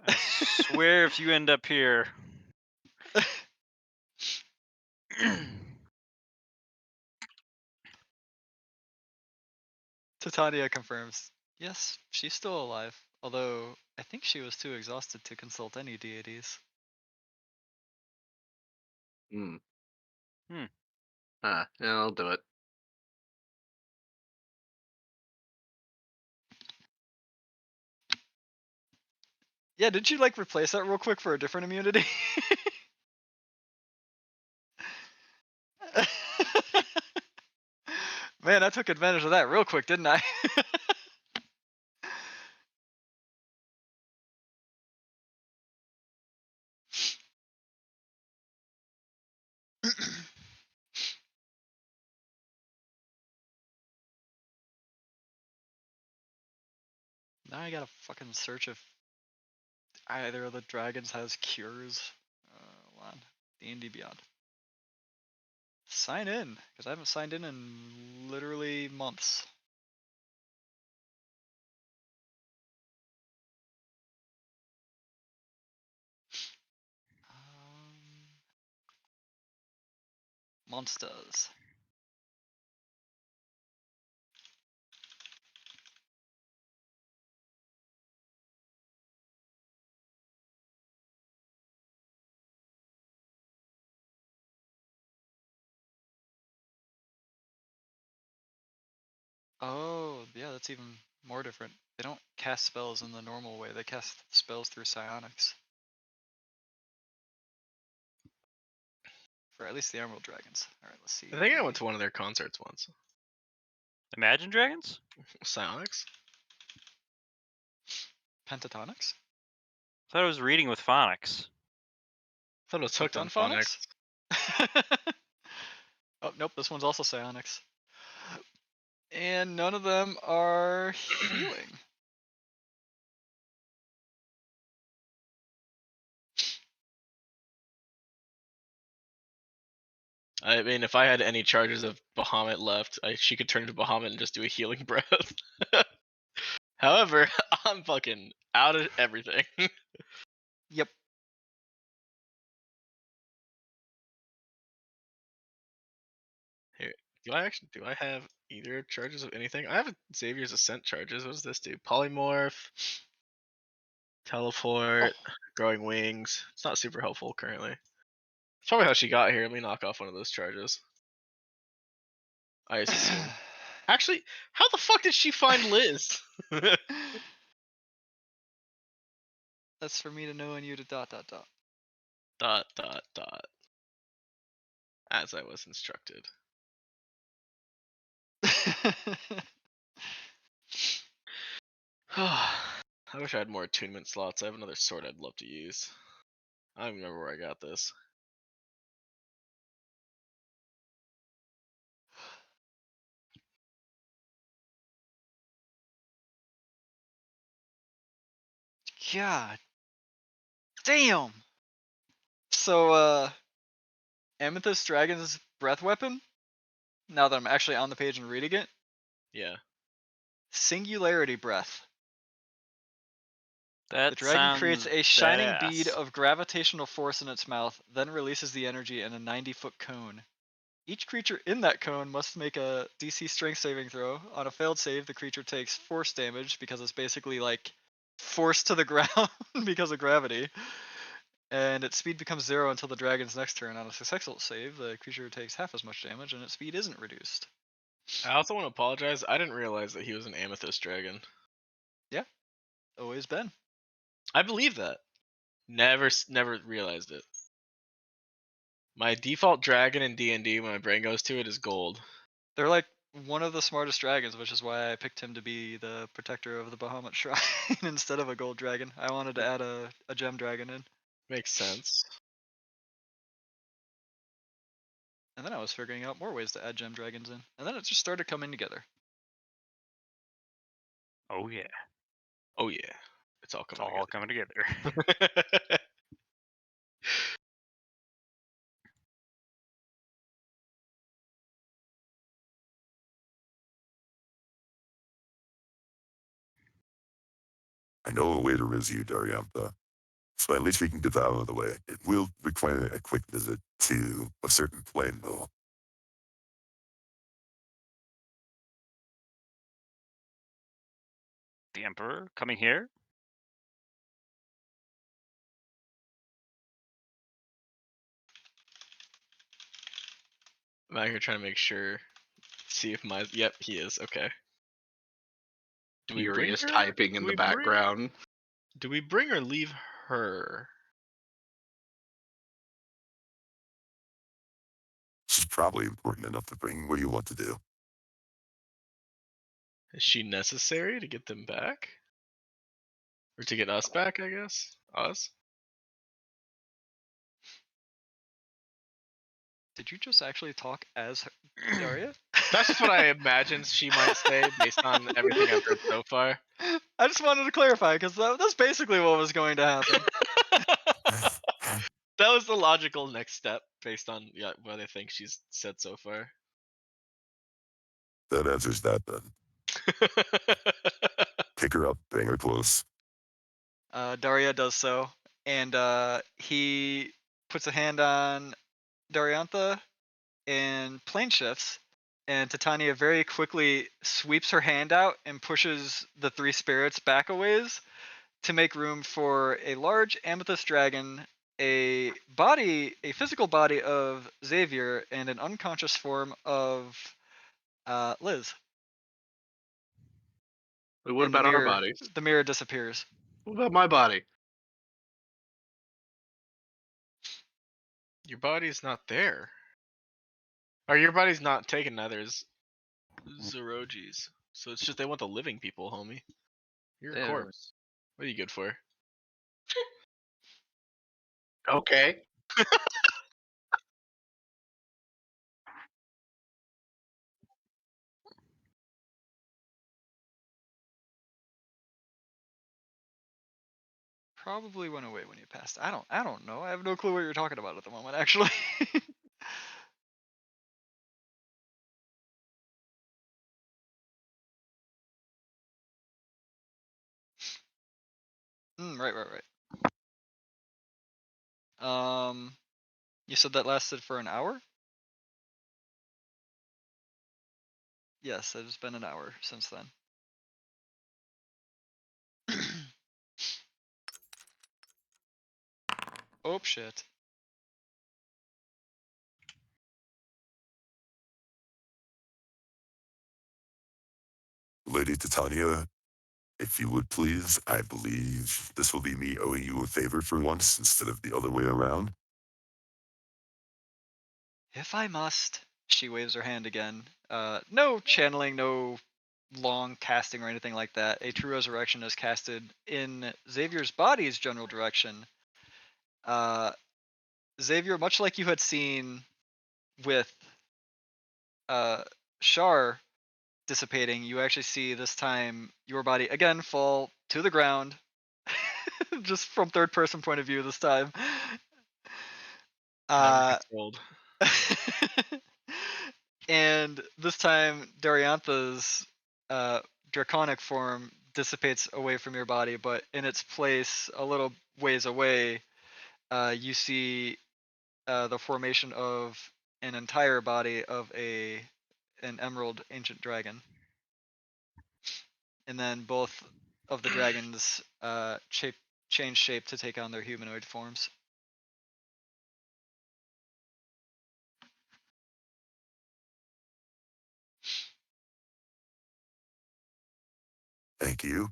Speaker 2: I swear if you end up here.
Speaker 1: Titania confirms. Yes, she's still alive. Although I think she was too exhausted to consult any deities.
Speaker 3: Hmm.
Speaker 2: Hmm.
Speaker 3: Yeah, I'll do it.
Speaker 1: Yeah, did you like replace that real quick for a different immunity? Man, I took advantage of that real quick, didn't I? Now I gotta fucking search if either of the dragons has cures. Hold on. D&D Beyond. Sign in, because I haven't signed in literally months. Monsters. Oh, yeah, that's even more different. They don't cast spells in the normal way. They cast spells through psionics. For at least the Emerald Dragons. Alright, let's see.
Speaker 4: I think I went to one of their concerts once.
Speaker 2: Imagine Dragons?
Speaker 4: Psionics?
Speaker 1: Pentatonics?
Speaker 2: I thought I was reading with phonics.
Speaker 4: I thought it was hooked
Speaker 1: Hooked
Speaker 4: on
Speaker 1: on
Speaker 4: phonics.
Speaker 1: phonics? Oh, nope, this one's also psionics. And none of them are healing.
Speaker 4: I mean, if I had any charges of Bahamut left, she could turn into Bahamut and just do a healing breath. However, I'm fucking out of everything.
Speaker 1: Yep.
Speaker 4: Here, do I have either charges of anything? I have Xavier's Ascent charges. What does this do? Polymorph, teleport, growing wings. It's not super helpful currently. It's probably how she got here. Let me knock off one of those charges. I assume. Actually, how the fuck did she find Liz?
Speaker 1: That's for me to know and you to dot dot dot.
Speaker 4: dot dot dot. As I was instructed. I wish I had more attunement slots. I have another sword I'd love to use. I don't remember where I got this.
Speaker 1: God damn. So Amethyst Dragon's breath weapon, now that I'm actually on the page and reading it,
Speaker 4: Yeah.
Speaker 1: Singularity Breath. The
Speaker 2: That
Speaker 1: dragon creates
Speaker 2: sounds
Speaker 1: a shining bead
Speaker 2: badass.
Speaker 1: of gravitational force in its mouth, then releases the energy in a 90-foot cone. Each creature in that cone must make a DC strength saving throw. On a failed save, the creature takes force damage because it's basically like forced to the ground because of gravity. And its speed becomes 0 until the dragon's next turn. On a successful save, the creature takes half as much damage and its speed isn't reduced.
Speaker 4: I also want to apologize. I didn't realize that he was an amethyst dragon.
Speaker 1: Yeah, always been.
Speaker 4: I believe that. Never realized it. My default dragon in D&D when my brain goes to it is gold.
Speaker 1: They're like one of the smartest dragons, which is why I picked him to be the protector of the Bahamut Shrine instead of a gold dragon. I wanted to add a gem dragon in.
Speaker 4: Makes sense.
Speaker 1: And then I was figuring out more ways to add gem dragons in. And then it just started coming together.
Speaker 2: Oh yeah.
Speaker 4: Oh yeah. It's all
Speaker 2: It's
Speaker 4: coming
Speaker 2: all coming together.
Speaker 4: together.
Speaker 5: I know a way to rid you, Dariampa. So at least we can get that out of the way. It will require a quick visit to a certain plane, though.
Speaker 2: The Emperor coming here?
Speaker 4: I'm out here trying to make sure. See if my. Yep, he is. Okay. Do we bring
Speaker 3: Furious
Speaker 4: her?
Speaker 3: typing
Speaker 4: Do
Speaker 3: in the
Speaker 4: we bring?
Speaker 3: background.
Speaker 4: Do we bring or leave her?
Speaker 5: This is probably important enough to bring what you want to do.
Speaker 4: Is she necessary to get them back? Or to get us back, I guess? Us?
Speaker 1: Did you just actually talk as Daria?
Speaker 4: That's just what I imagined she might say based on everything I've heard so far.
Speaker 1: I just wanted to clarify because that's basically what was going to happen.
Speaker 4: That was the logical next step based on what I think she's said so far.
Speaker 5: That answers that then. Pick her up, bring her close.
Speaker 1: Daria does so, and he puts a hand on Dariantha and plane shifts, and Titania very quickly sweeps her hand out and pushes the three spirits back a ways to make room for a large amethyst dragon, a physical body of Xavier, and an unconscious form of Liz.
Speaker 3: But what
Speaker 1: And the
Speaker 3: about our
Speaker 1: mirror,
Speaker 3: bodies?
Speaker 1: the mirror disappears.
Speaker 3: What about my body?
Speaker 4: Your body's not there. Or your body's not taken, neither is Zoroji's. So it's just they want the living people, homie. You're a corpse. What are you good for?
Speaker 3: Okay.
Speaker 1: Probably went away when you passed. I don't know. I have no clue what you're talking about at the moment, actually. Right. You said that lasted for an hour? Yes, it's been an hour since then. Oh shit.
Speaker 5: Lady Titania, if you would please, I believe this will be me owing you a favor for once instead of the other way around.
Speaker 1: If I must, she waves her hand again. No channeling, no long casting or anything like that. A true resurrection is casted in Xavier's body's general direction. Xavier, much like you had seen with Shar dissipating, you actually see this time your body again fall to the ground, just from third person point of view this time.
Speaker 4: Never
Speaker 1: Uh,
Speaker 4: gets old.
Speaker 1: and this time Dariantha's draconic form dissipates away from your body, but in its place, a little ways away, you see the formation of an entire body of an emerald ancient dragon, and then both of the dragons change shape to take on their humanoid forms.
Speaker 5: Thank you.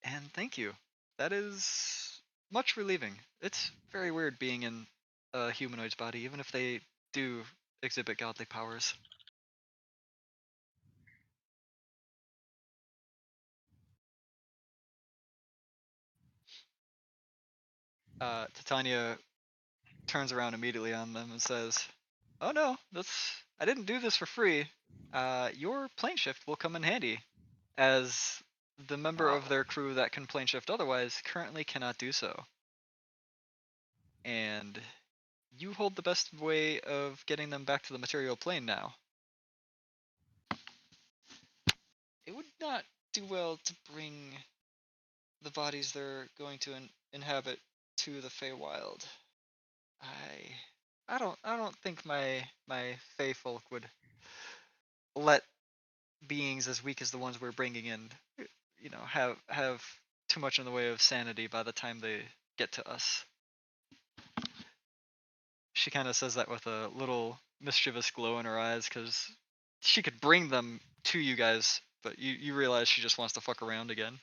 Speaker 1: And thank you. That is much relieving. It's very weird being in a humanoid's body, even if they do exhibit godly powers. Titania turns around immediately on them and says, "Oh no, I didn't do this for free. Your plane shift will come in handy, as The member of their crew that can plane shift otherwise currently cannot do so. And you hold the best way of getting them back to the material plane now. It would not do well to bring the bodies they're going to inhabit to the Feywild. I don't think my Fey folk would let beings as weak as the ones we're bringing in, have too much in the way of sanity by the time they get to us. She kind of says that with a little mischievous glow in her eyes, because she could bring them to you guys, but you realize she just wants to fuck around again.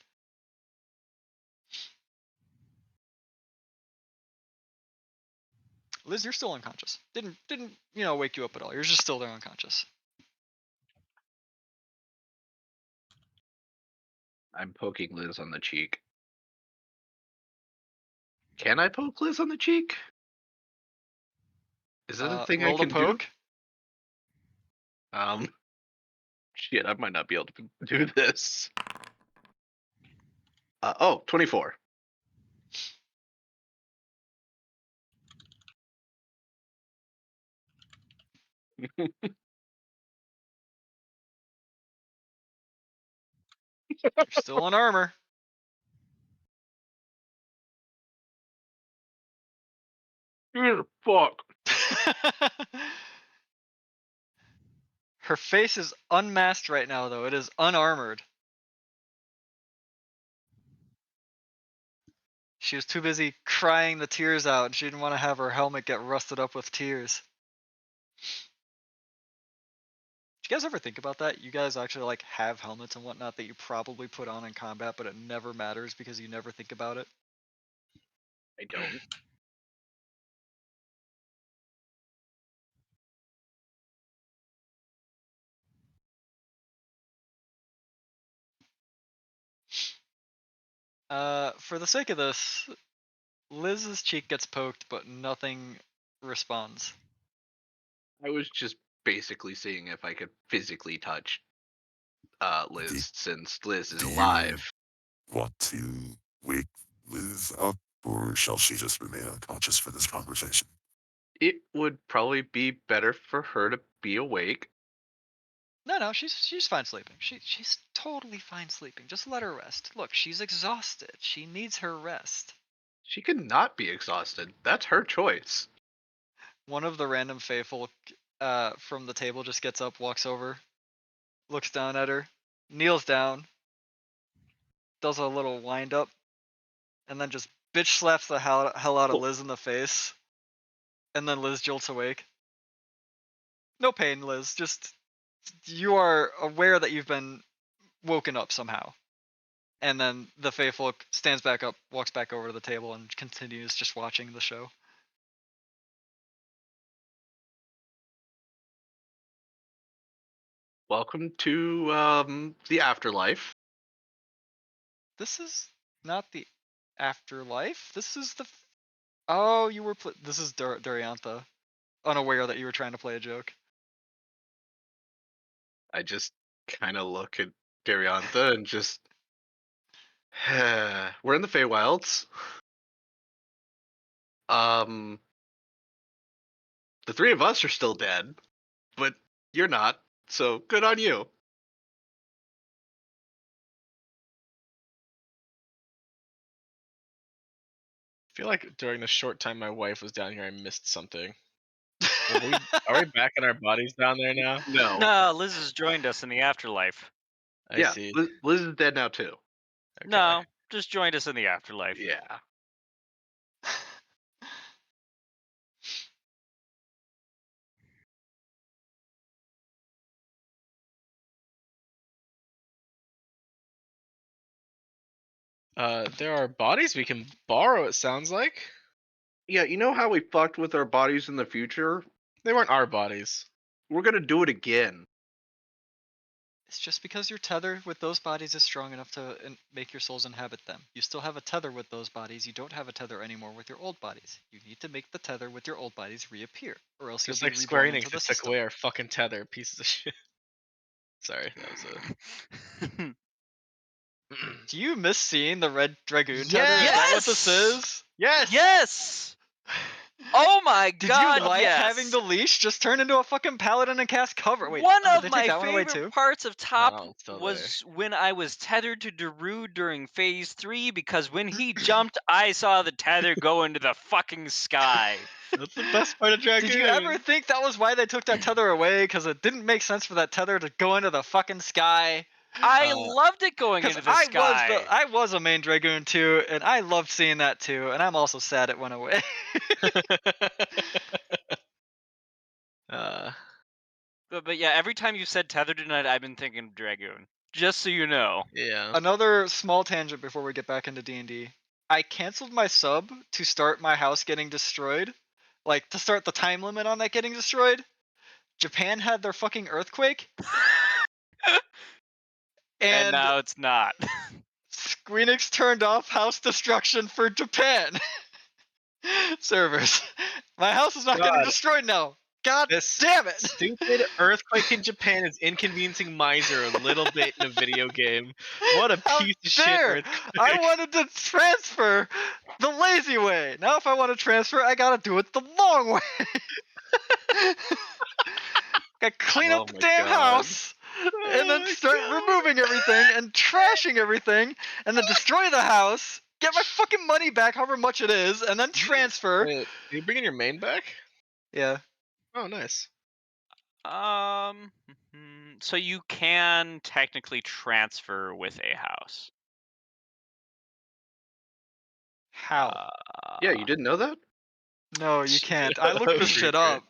Speaker 1: Liz, you're still unconscious. Didn't wake you up at all. You're just still there unconscious.
Speaker 3: I'm poking Liz on the cheek. Can I poke Liz on the cheek? Is that a thing I
Speaker 1: Roll to
Speaker 3: can do?
Speaker 1: poke.
Speaker 3: Shit, I might not be able to do this. 24.
Speaker 1: You're still in armor.
Speaker 3: Fuck.
Speaker 1: Her face is unmasked right now, though. It is unarmored. She was too busy crying the tears out, and she didn't want to have her helmet get rusted up with tears. Did you guys ever think about that? You guys actually like have helmets and whatnot that you probably put on in combat, but it never matters because you never think about it.
Speaker 3: I don't.
Speaker 1: For the sake of this, Liz's cheek gets poked, but nothing responds.
Speaker 3: I was just basically seeing if I could physically touch Liz, since Liz is
Speaker 5: Do
Speaker 3: alive.
Speaker 5: you want to wake Liz up, or shall she just remain unconscious for this conversation?
Speaker 3: It would probably be better for her to be awake.
Speaker 1: No, she's fine sleeping. She's totally fine sleeping. Just let her rest. Look, she's exhausted. She needs her rest.
Speaker 3: She could not be exhausted. That's her choice.
Speaker 1: One of the random faithful from the table just gets up, walks over, looks down at her, kneels down, does a little wind up, and then just bitch slaps the hell out of Liz in the face. And then Liz jolts awake. No pain, Liz. Just you are aware that you've been woken up somehow. And then the faithful stands back up, walks back over to the table, and continues just watching the show.
Speaker 3: Welcome to the afterlife.
Speaker 1: This is not the afterlife. This is the. Oh, you were. This is Duriantha, unaware that you were trying to play a joke.
Speaker 3: I just kind of look at Dariantha and just. We're in the Feywilds. The three of us are still dead, but you're not, so good on you.
Speaker 4: I feel like during the short time my wife was down here, I missed something. Are we back in our bodies down there now?
Speaker 3: No.
Speaker 2: No, Liz has joined us in the afterlife.
Speaker 4: I
Speaker 3: Yeah,
Speaker 4: see.
Speaker 3: Liz is dead now too.
Speaker 4: Okay.
Speaker 2: No, just joined us in the afterlife.
Speaker 3: Yeah.
Speaker 4: There are bodies we can borrow, it sounds like.
Speaker 3: Yeah, you know how we fucked with our bodies in the future?
Speaker 4: They weren't our bodies.
Speaker 3: We're gonna do it again.
Speaker 1: It's just because your tether with those bodies is strong enough to make your souls inhabit them. You still have a tether with those bodies. You don't have a tether anymore with your old bodies. You need to make the tether with your old bodies reappear, or else
Speaker 4: Just
Speaker 1: you'll
Speaker 4: like
Speaker 1: be
Speaker 4: Square
Speaker 1: reborn
Speaker 4: Enix
Speaker 1: into the
Speaker 4: just took
Speaker 1: system.
Speaker 4: away our fucking tether, pieces of shit. Sorry, that was a.
Speaker 1: Do you miss seeing the red dragoon tether? Is
Speaker 4: Yes!
Speaker 1: that what this
Speaker 2: Yes!
Speaker 1: is?
Speaker 4: Yes.
Speaker 2: Yes! Oh my
Speaker 1: Did you
Speaker 2: god,
Speaker 1: like
Speaker 2: yes!
Speaker 1: having the leash just turn into a fucking paladin and cast cover? Wait,
Speaker 2: One
Speaker 1: did
Speaker 2: of
Speaker 1: they take
Speaker 2: my
Speaker 1: that one away
Speaker 2: favorite
Speaker 1: too?
Speaker 2: parts of Top
Speaker 4: No, it's still
Speaker 2: was when I was tethered to Darude during phase 3 because when he jumped, I saw the tether go into the fucking sky.
Speaker 4: That's the best part of Dragoon.
Speaker 1: Did you ever think that was why they took that tether away? Because it didn't make sense for that tether to go into the fucking sky.
Speaker 2: I
Speaker 4: Uh,
Speaker 2: loved it going
Speaker 1: Because
Speaker 2: into the sky.
Speaker 1: I was a main dragoon too, and I loved seeing that too. And I'm also sad it went away.
Speaker 4: uh,
Speaker 2: But yeah, every time you said tethered tonight, I've been thinking Dragoon. Just so you know.
Speaker 4: yeah.
Speaker 1: Another small tangent before we get back into D&D. I canceled my sub to start my house getting destroyed, like to start the time limit on that getting destroyed. Japan had their fucking earthquake,
Speaker 2: And
Speaker 1: and
Speaker 2: now it's not.
Speaker 1: Squeenix turned off house destruction for Japan servers. My house is not getting
Speaker 4: God,
Speaker 1: destroyed now. God
Speaker 4: this
Speaker 1: damn it!
Speaker 4: stupid earthquake in Japan is inconveniencing Miser a little bit in a video game. What a
Speaker 1: How
Speaker 4: piece of shit
Speaker 1: dare!
Speaker 4: earthquake.
Speaker 1: I wanted to transfer the lazy way. Now, if I want to transfer, I gotta do it the long way. Gotta clean
Speaker 4: Oh
Speaker 1: up the
Speaker 4: my
Speaker 1: damn
Speaker 4: god.
Speaker 1: house, and
Speaker 4: Oh
Speaker 1: then
Speaker 4: my
Speaker 1: start
Speaker 4: god.
Speaker 1: removing everything and trashing everything, and then destroy the house. Get my fucking money back, however much it is, and then transfer.
Speaker 4: Wait, are you bringing your main back?
Speaker 1: Yeah.
Speaker 4: Oh, nice.
Speaker 2: Um, so you can technically transfer with a house.
Speaker 1: How?
Speaker 3: Yeah, you didn't know that?
Speaker 1: No, you can't. I looked
Speaker 4: That
Speaker 1: this
Speaker 4: was pretty
Speaker 1: shit
Speaker 4: great.
Speaker 1: up.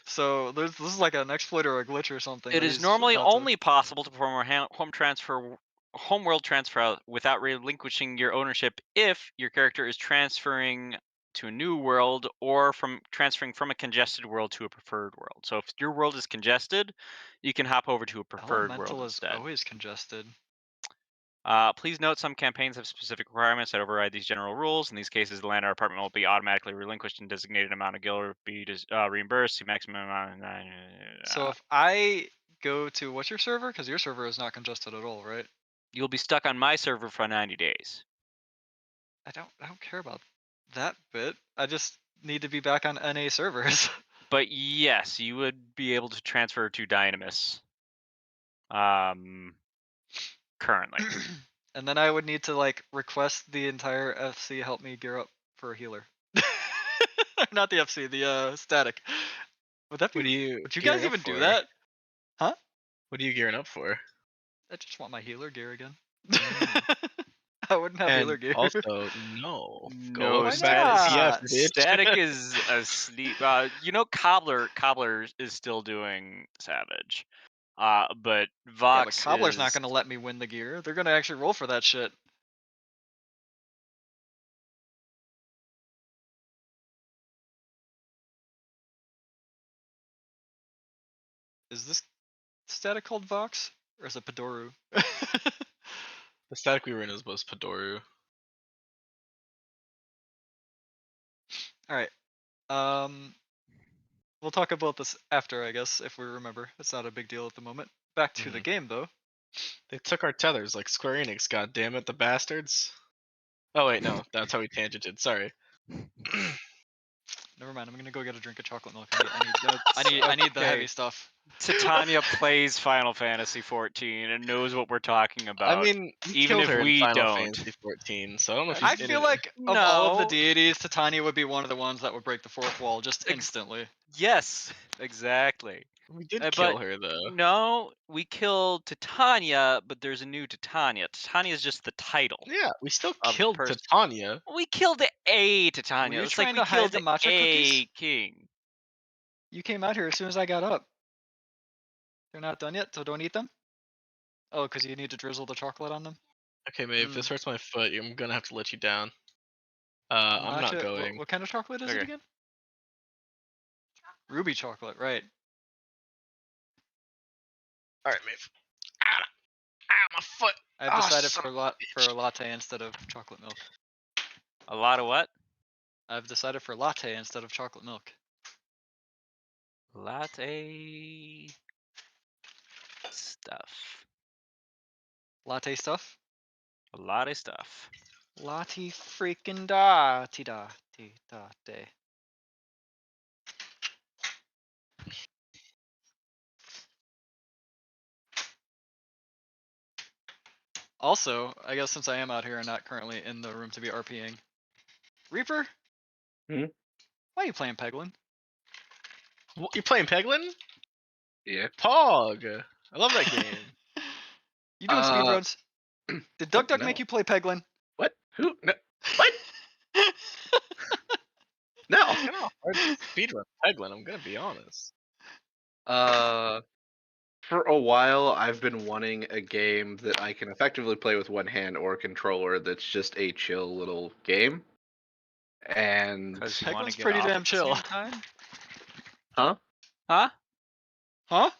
Speaker 1: So this is like an exploit or a glitch or something.
Speaker 2: It
Speaker 1: That
Speaker 2: is
Speaker 1: he's
Speaker 2: normally
Speaker 1: about to...
Speaker 2: only possible to perform a home world transfer without relinquishing your ownership if your character is transferring to a new world or from transferring from a congested world to a preferred world. So if your world is congested, you can hop over to a preferred world
Speaker 1: Elemental is
Speaker 2: instead.
Speaker 1: always congested.
Speaker 2: Please note some campaigns have specific requirements that override these general rules. In these cases, the land or apartment will be automatically relinquished and designated amount of gil will be reimbursed. The maximum amount.
Speaker 1: So if I go to what's your server? Because your server is not congested at all, right?
Speaker 2: You'll be stuck on my server for 90 days.
Speaker 1: I don't care about that bit. I just need to be back on NA servers.
Speaker 2: But yes, you would be able to transfer to Dynamis. Currently.
Speaker 1: And then I would need to like request the entire FC help me gear up for a healer. Not the FC, the static. Would that be?
Speaker 4: What are you
Speaker 1: Would you guys
Speaker 4: gearing up
Speaker 1: even do
Speaker 4: for?
Speaker 1: that? Huh?
Speaker 4: What are you gearing up for?
Speaker 1: I just want my healer gear again.
Speaker 4: Mm.
Speaker 1: I wouldn't have healer
Speaker 4: And
Speaker 1: gear.
Speaker 4: also, no.
Speaker 2: No,
Speaker 4: Go
Speaker 1: Why
Speaker 2: static.
Speaker 4: back to TF,
Speaker 1: not?
Speaker 4: bitch.
Speaker 2: Static is asleep. You know, Cobbler is still doing Savage. But
Speaker 1: Yeah, but
Speaker 2: Vox
Speaker 1: Cobbler's not
Speaker 2: is.
Speaker 1: gonna let me win the gear. They're gonna actually roll for that shit. Is this static called Vox? Or is it Padoru?
Speaker 4: The static we were in was Padoru.
Speaker 1: Alright. We'll talk about this after, I guess, if we remember. It's not a big deal at the moment. Back to the game, though.
Speaker 4: They took our tethers like Square Enix, god damn it, the bastards. Oh wait, no, that's how we tangented, sorry.
Speaker 1: Never mind. I'm gonna go get a drink of chocolate milk. I need the
Speaker 2: Okay.
Speaker 1: heavy stuff.
Speaker 2: Titania plays Final Fantasy 14 and knows what we're talking about.
Speaker 4: I mean, we
Speaker 2: even
Speaker 4: killed
Speaker 2: if
Speaker 4: her in
Speaker 2: we
Speaker 4: Final
Speaker 2: don't.
Speaker 4: Fantasy 14, so I don't know if
Speaker 1: I
Speaker 4: she's in
Speaker 1: feel
Speaker 4: it.
Speaker 1: like of all of the
Speaker 2: No.
Speaker 1: deities, Titania would be one of the ones that would break the fourth wall just
Speaker 2: Ex-
Speaker 1: instantly.
Speaker 2: Yes, exactly.
Speaker 4: We did
Speaker 2: But
Speaker 4: kill her though.
Speaker 2: no, we killed Titania, but there's a new Titania. Titania is just the title
Speaker 4: Yeah, we still
Speaker 2: of the
Speaker 4: killed
Speaker 2: person.
Speaker 4: Titania.
Speaker 2: We killed a Titania.
Speaker 1: Were you
Speaker 2: It's like
Speaker 1: trying
Speaker 2: we
Speaker 1: to hide
Speaker 2: killed
Speaker 1: the matcha
Speaker 2: a
Speaker 1: cookies?
Speaker 2: king.
Speaker 1: You came out here as soon as I got up. They're not done yet, so don't eat them? Oh, because you need to drizzle the chocolate on them?
Speaker 4: Okay, Maeve, this hurts my foot. I'm gonna have to let you down. I'm not
Speaker 1: Matcha,
Speaker 4: going.
Speaker 1: what kind of chocolate is it
Speaker 2: Okay.
Speaker 1: again? Ruby chocolate, right.
Speaker 4: Alright, Maeve. My foot.
Speaker 1: I've
Speaker 4: Oh,
Speaker 1: decided
Speaker 4: son
Speaker 1: for
Speaker 4: of
Speaker 1: a latte instead of chocolate milk.
Speaker 2: A lot of what?
Speaker 1: I've decided for latte instead of chocolate milk.
Speaker 2: Latte stuff.
Speaker 1: Latte stuff?
Speaker 2: A lot of stuff.
Speaker 1: Lati freaking da ti da ti da day. Also, I guess since I am out here and not currently in the room to be RPing, Reaper,
Speaker 3: Hmm?
Speaker 1: why are you playing Peglin?
Speaker 4: You playing Peglin?
Speaker 3: Yeah.
Speaker 4: Pog. I love that game.
Speaker 1: You doing
Speaker 3: Uh,
Speaker 1: speedruns? Did Duck Duck
Speaker 3: no.
Speaker 1: make you play Peglin?
Speaker 3: What? Who? No. What? No.
Speaker 4: Kind of hard to speedrun Peglin. I'm gonna be honest.
Speaker 3: For a while, I've been wanting a game that I can effectively play with one hand or a controller that's just a chill little game. And
Speaker 2: Because you want to
Speaker 1: Peglin's
Speaker 2: get
Speaker 1: pretty
Speaker 2: off
Speaker 1: damn
Speaker 2: at the
Speaker 1: chill.
Speaker 2: same time?
Speaker 3: huh?
Speaker 2: Huh?
Speaker 1: Huh?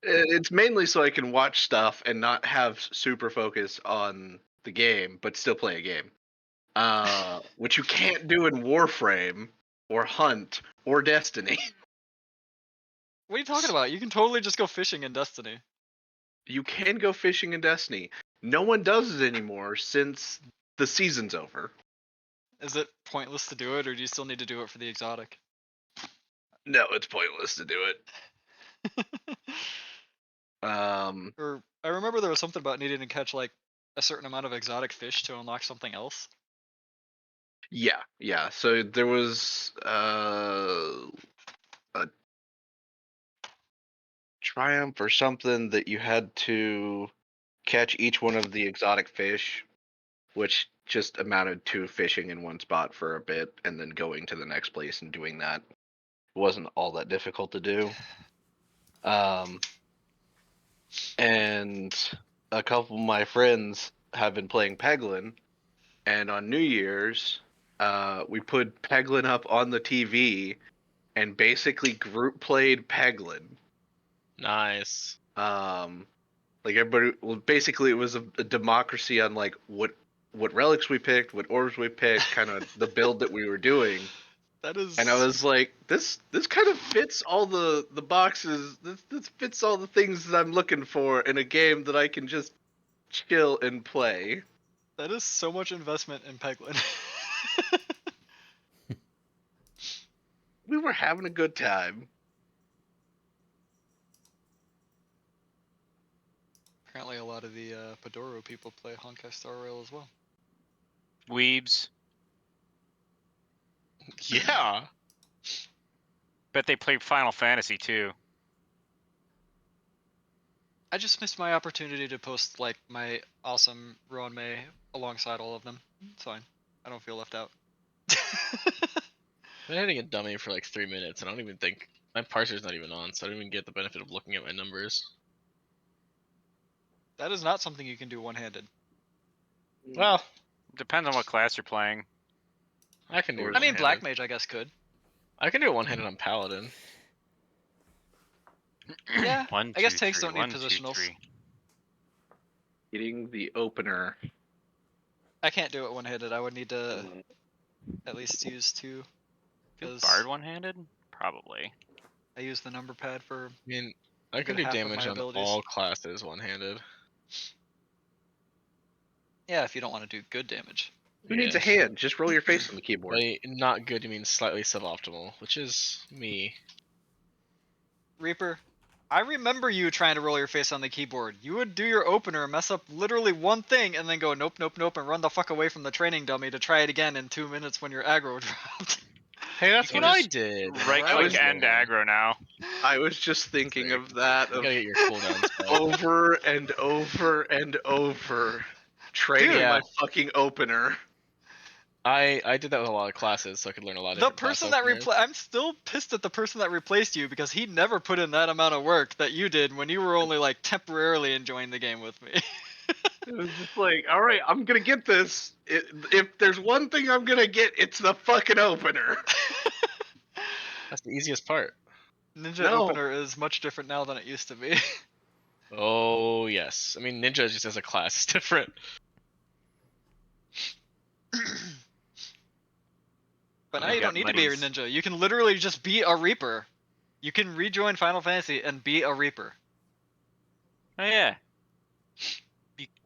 Speaker 3: It's mainly so I can watch stuff and not have super focus on the game, but still play a game. Which you can't do in Warframe or Hunt or Destiny.
Speaker 1: What are you talking about? You can totally just go fishing in Destiny.
Speaker 3: You can go fishing in Destiny. No one does it anymore since the season's over.
Speaker 1: Is it pointless to do it, or do you still need to do it for the exotic?
Speaker 3: No, it's pointless to do it.
Speaker 1: Or I remember there was something about needing to catch like a certain amount of exotic fish to unlock something else.
Speaker 3: Yeah. So there was a triumph or something that you had to catch each one of the exotic fish, which just amounted to fishing in one spot for a bit and then going to the next place and doing that. It wasn't all that difficult to do. And a couple of my friends have been playing Peglin, and on New Year's, we put Peglin up on the TV and basically group played Peglin.
Speaker 4: Nice.
Speaker 3: Like everybody, well, basically it was a democracy on like what relics we picked, what orbs we picked, kind of the build that we were doing.
Speaker 1: That is.
Speaker 3: And I was like, this kind of fits all the boxes. This fits all the things that I'm looking for in a game that I can just chill and play.
Speaker 1: That is so much investment in Peglin.
Speaker 3: We were having a good time.
Speaker 1: Apparently, a lot of the Padoro people play Honkai Star Rail as well.
Speaker 2: Weebs.
Speaker 4: Yeah.
Speaker 2: Bet they play Final Fantasy too.
Speaker 1: I just missed my opportunity to post like my awesome Roan May alongside all of them. It's fine. I don't feel left out.
Speaker 4: I've been hitting a dummy for like 3 minutes, and I don't even think my parser's not even on, so I don't even get the benefit of looking at my numbers.
Speaker 1: That is not something you can do one-handed.
Speaker 4: Well,
Speaker 2: Depends on what class you're playing.
Speaker 4: I can do it.
Speaker 1: I mean,
Speaker 4: one-handed.
Speaker 1: Black Mage, I guess, could.
Speaker 4: I can do it one-handed on Paladin.
Speaker 1: Yeah,
Speaker 2: One,
Speaker 1: I guess
Speaker 2: two,
Speaker 1: tanks
Speaker 2: three,
Speaker 1: don't need
Speaker 2: one, two,
Speaker 1: positionals.
Speaker 2: three.
Speaker 3: Getting the opener.
Speaker 1: I can't do it one-handed. I would need to at least use two.
Speaker 2: Do
Speaker 1: 'Cause
Speaker 2: Bard one-handed? Probably.
Speaker 1: I use the number pad for.
Speaker 4: I mean, I
Speaker 1: A
Speaker 4: can
Speaker 1: good
Speaker 4: do
Speaker 1: half of
Speaker 4: damage
Speaker 1: my
Speaker 4: on
Speaker 1: abilities.
Speaker 4: all classes one-handed.
Speaker 1: Yeah, if you don't want to do good damage.
Speaker 3: Who needs a hand? Just roll your face on the keyboard.
Speaker 4: By not good, you mean slightly suboptimal, which is me.
Speaker 1: Reaper, I remember you trying to roll your face on the keyboard. You would do your opener, mess up literally one thing, and then go nope, nope, nope, and run the fuck away from the training dummy to try it again in 2 minutes when your aggro dropped.
Speaker 4: Hey, that's
Speaker 2: You
Speaker 4: what
Speaker 2: can
Speaker 4: I
Speaker 2: just
Speaker 4: did.
Speaker 2: Right
Speaker 3: I
Speaker 2: click
Speaker 3: was-
Speaker 2: and aggro now.
Speaker 3: I was just thinking
Speaker 4: Sick.
Speaker 3: of that.
Speaker 4: You
Speaker 3: Of
Speaker 4: gotta get your cooldowns back.
Speaker 3: over and over and over. Training
Speaker 1: Dude.
Speaker 3: my fucking opener.
Speaker 4: I did that with a lot of classes, so I could learn a lot of
Speaker 1: The
Speaker 4: different class
Speaker 1: person that
Speaker 4: openers.
Speaker 1: I'm still pissed at the person that replaced you because he never put in that amount of work that you did when you were only like temporarily enjoying the game with me.
Speaker 3: It was just like, all right, I'm gonna get this. If there's one thing I'm gonna get, it's the fucking opener.
Speaker 4: That's the easiest part.
Speaker 1: Ninja
Speaker 3: No.
Speaker 1: opener is much different now than it used to be.
Speaker 4: Oh yes, I mean Ninja just as a class is different.
Speaker 1: But now
Speaker 2: You
Speaker 1: you
Speaker 2: got
Speaker 1: don't need to be a
Speaker 2: buddies.
Speaker 1: ninja. You can literally just be a Reaper. You can rejoin Final Fantasy and be a Reaper.
Speaker 2: Oh yeah.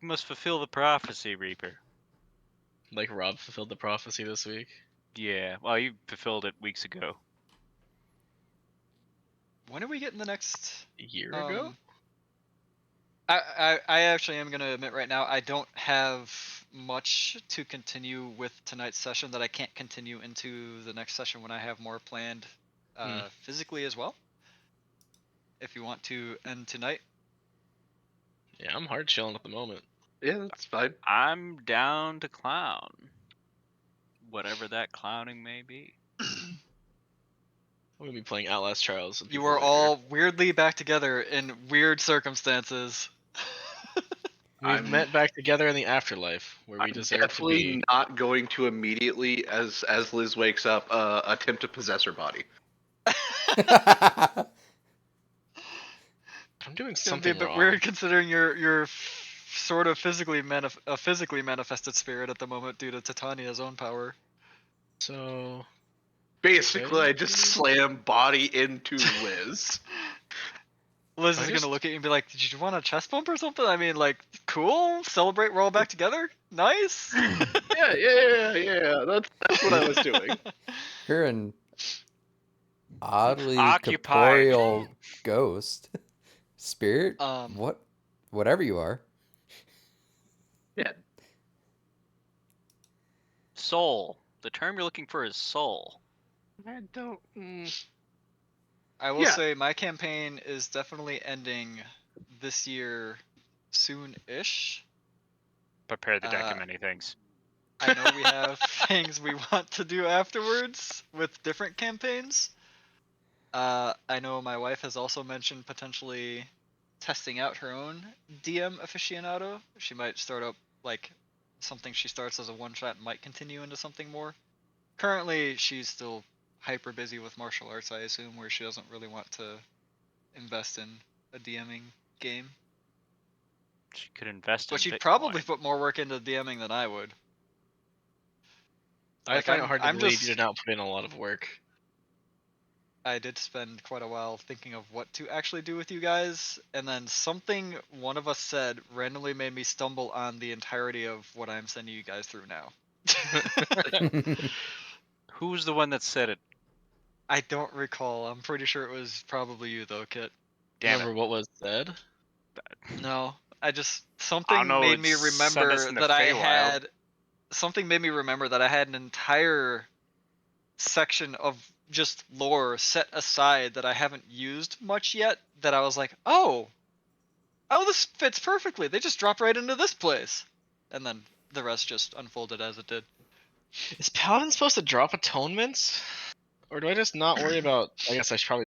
Speaker 2: You must fulfill the prophecy, Reaper.
Speaker 4: Like Rob fulfilled the prophecy this week.
Speaker 2: Yeah, well, you fulfilled it weeks ago.
Speaker 1: When are we getting the next?
Speaker 4: A year ago?
Speaker 1: I actually am gonna admit right now I don't have much to continue with tonight's session that I can't continue into the next session when I have more planned, physically as well. If you want to end tonight,
Speaker 4: Yeah, I'm hard chilling at the moment.
Speaker 3: Yeah, that's fine.
Speaker 2: I'm down to clown. Whatever that clowning may be.
Speaker 4: I'm gonna be playing Outlast Trials. And
Speaker 1: you
Speaker 4: people
Speaker 1: are
Speaker 4: later.
Speaker 1: all weirdly back together in weird circumstances.
Speaker 4: We've
Speaker 3: I'm-
Speaker 4: met back together in the afterlife, where we
Speaker 3: I'm
Speaker 4: deserve to
Speaker 3: definitely
Speaker 4: be.
Speaker 3: not going to immediately, as Liz wakes up, attempt to possess her body.
Speaker 4: I'm doing
Speaker 1: It's gonna be a
Speaker 4: something
Speaker 1: bit
Speaker 4: wrong.
Speaker 1: weird considering your sort of physically manifested spirit at the moment due to Titania's own power.
Speaker 4: So
Speaker 3: Basically, I just
Speaker 4: Maybe.
Speaker 3: slam body into Liz.
Speaker 1: Liz
Speaker 4: I
Speaker 1: is
Speaker 4: just-
Speaker 1: gonna look at you and be like, "Did you want a chest bump or something?" I mean, like, cool. Celebrate. We're all back together. Nice.
Speaker 3: Yeah. That's what I was doing.
Speaker 6: You're an oddly
Speaker 2: Occupied.
Speaker 6: corporeal ghost, spirit,
Speaker 1: Um,
Speaker 6: whatever you are.
Speaker 3: Yeah.
Speaker 2: Soul. The term you're looking for is soul.
Speaker 3: I don't.
Speaker 1: I will
Speaker 3: Yeah.
Speaker 1: say my campaign is definitely ending this year soon-ish.
Speaker 2: Prepare the deck
Speaker 1: Uh,
Speaker 2: of many things.
Speaker 1: I know we have things we want to do afterwards with different campaigns. I know my wife has also mentioned potentially testing out her own DM aficionado. She might start up like something she starts as a one shot and might continue into something more. Currently, she's still hyper busy with martial arts, I assume, where she doesn't really want to invest in a DMing game.
Speaker 2: She could invest
Speaker 1: But
Speaker 2: in
Speaker 1: she'd
Speaker 2: Bitcoin.
Speaker 1: probably put more work into DMing than I would.
Speaker 4: I
Speaker 1: Like,
Speaker 4: find it hard to
Speaker 1: I'm
Speaker 4: believe
Speaker 1: just-
Speaker 4: you did not put in a lot of work.
Speaker 1: I did spend quite a while thinking of what to actually do with you guys, and then something one of us said randomly made me stumble on the entirety of what I'm sending you guys through now.
Speaker 2: Who's the one that said it?
Speaker 1: I don't recall. I'm pretty sure it was probably you though, Kit.
Speaker 2: Damn
Speaker 4: Remember what was said?
Speaker 1: No, I just
Speaker 2: I
Speaker 1: something
Speaker 2: don't know,
Speaker 1: made me
Speaker 2: it's sent us
Speaker 1: remember
Speaker 2: in the
Speaker 1: that I
Speaker 2: Feywild.
Speaker 1: had something made me remember that I had an entire section of just lore set aside that I haven't used much yet that I was like, oh, this fits perfectly. They just drop right into this place. And then the rest just unfolded as it did.
Speaker 4: Is Paladin supposed to drop atonements? Or do I just not worry about... I guess I should probably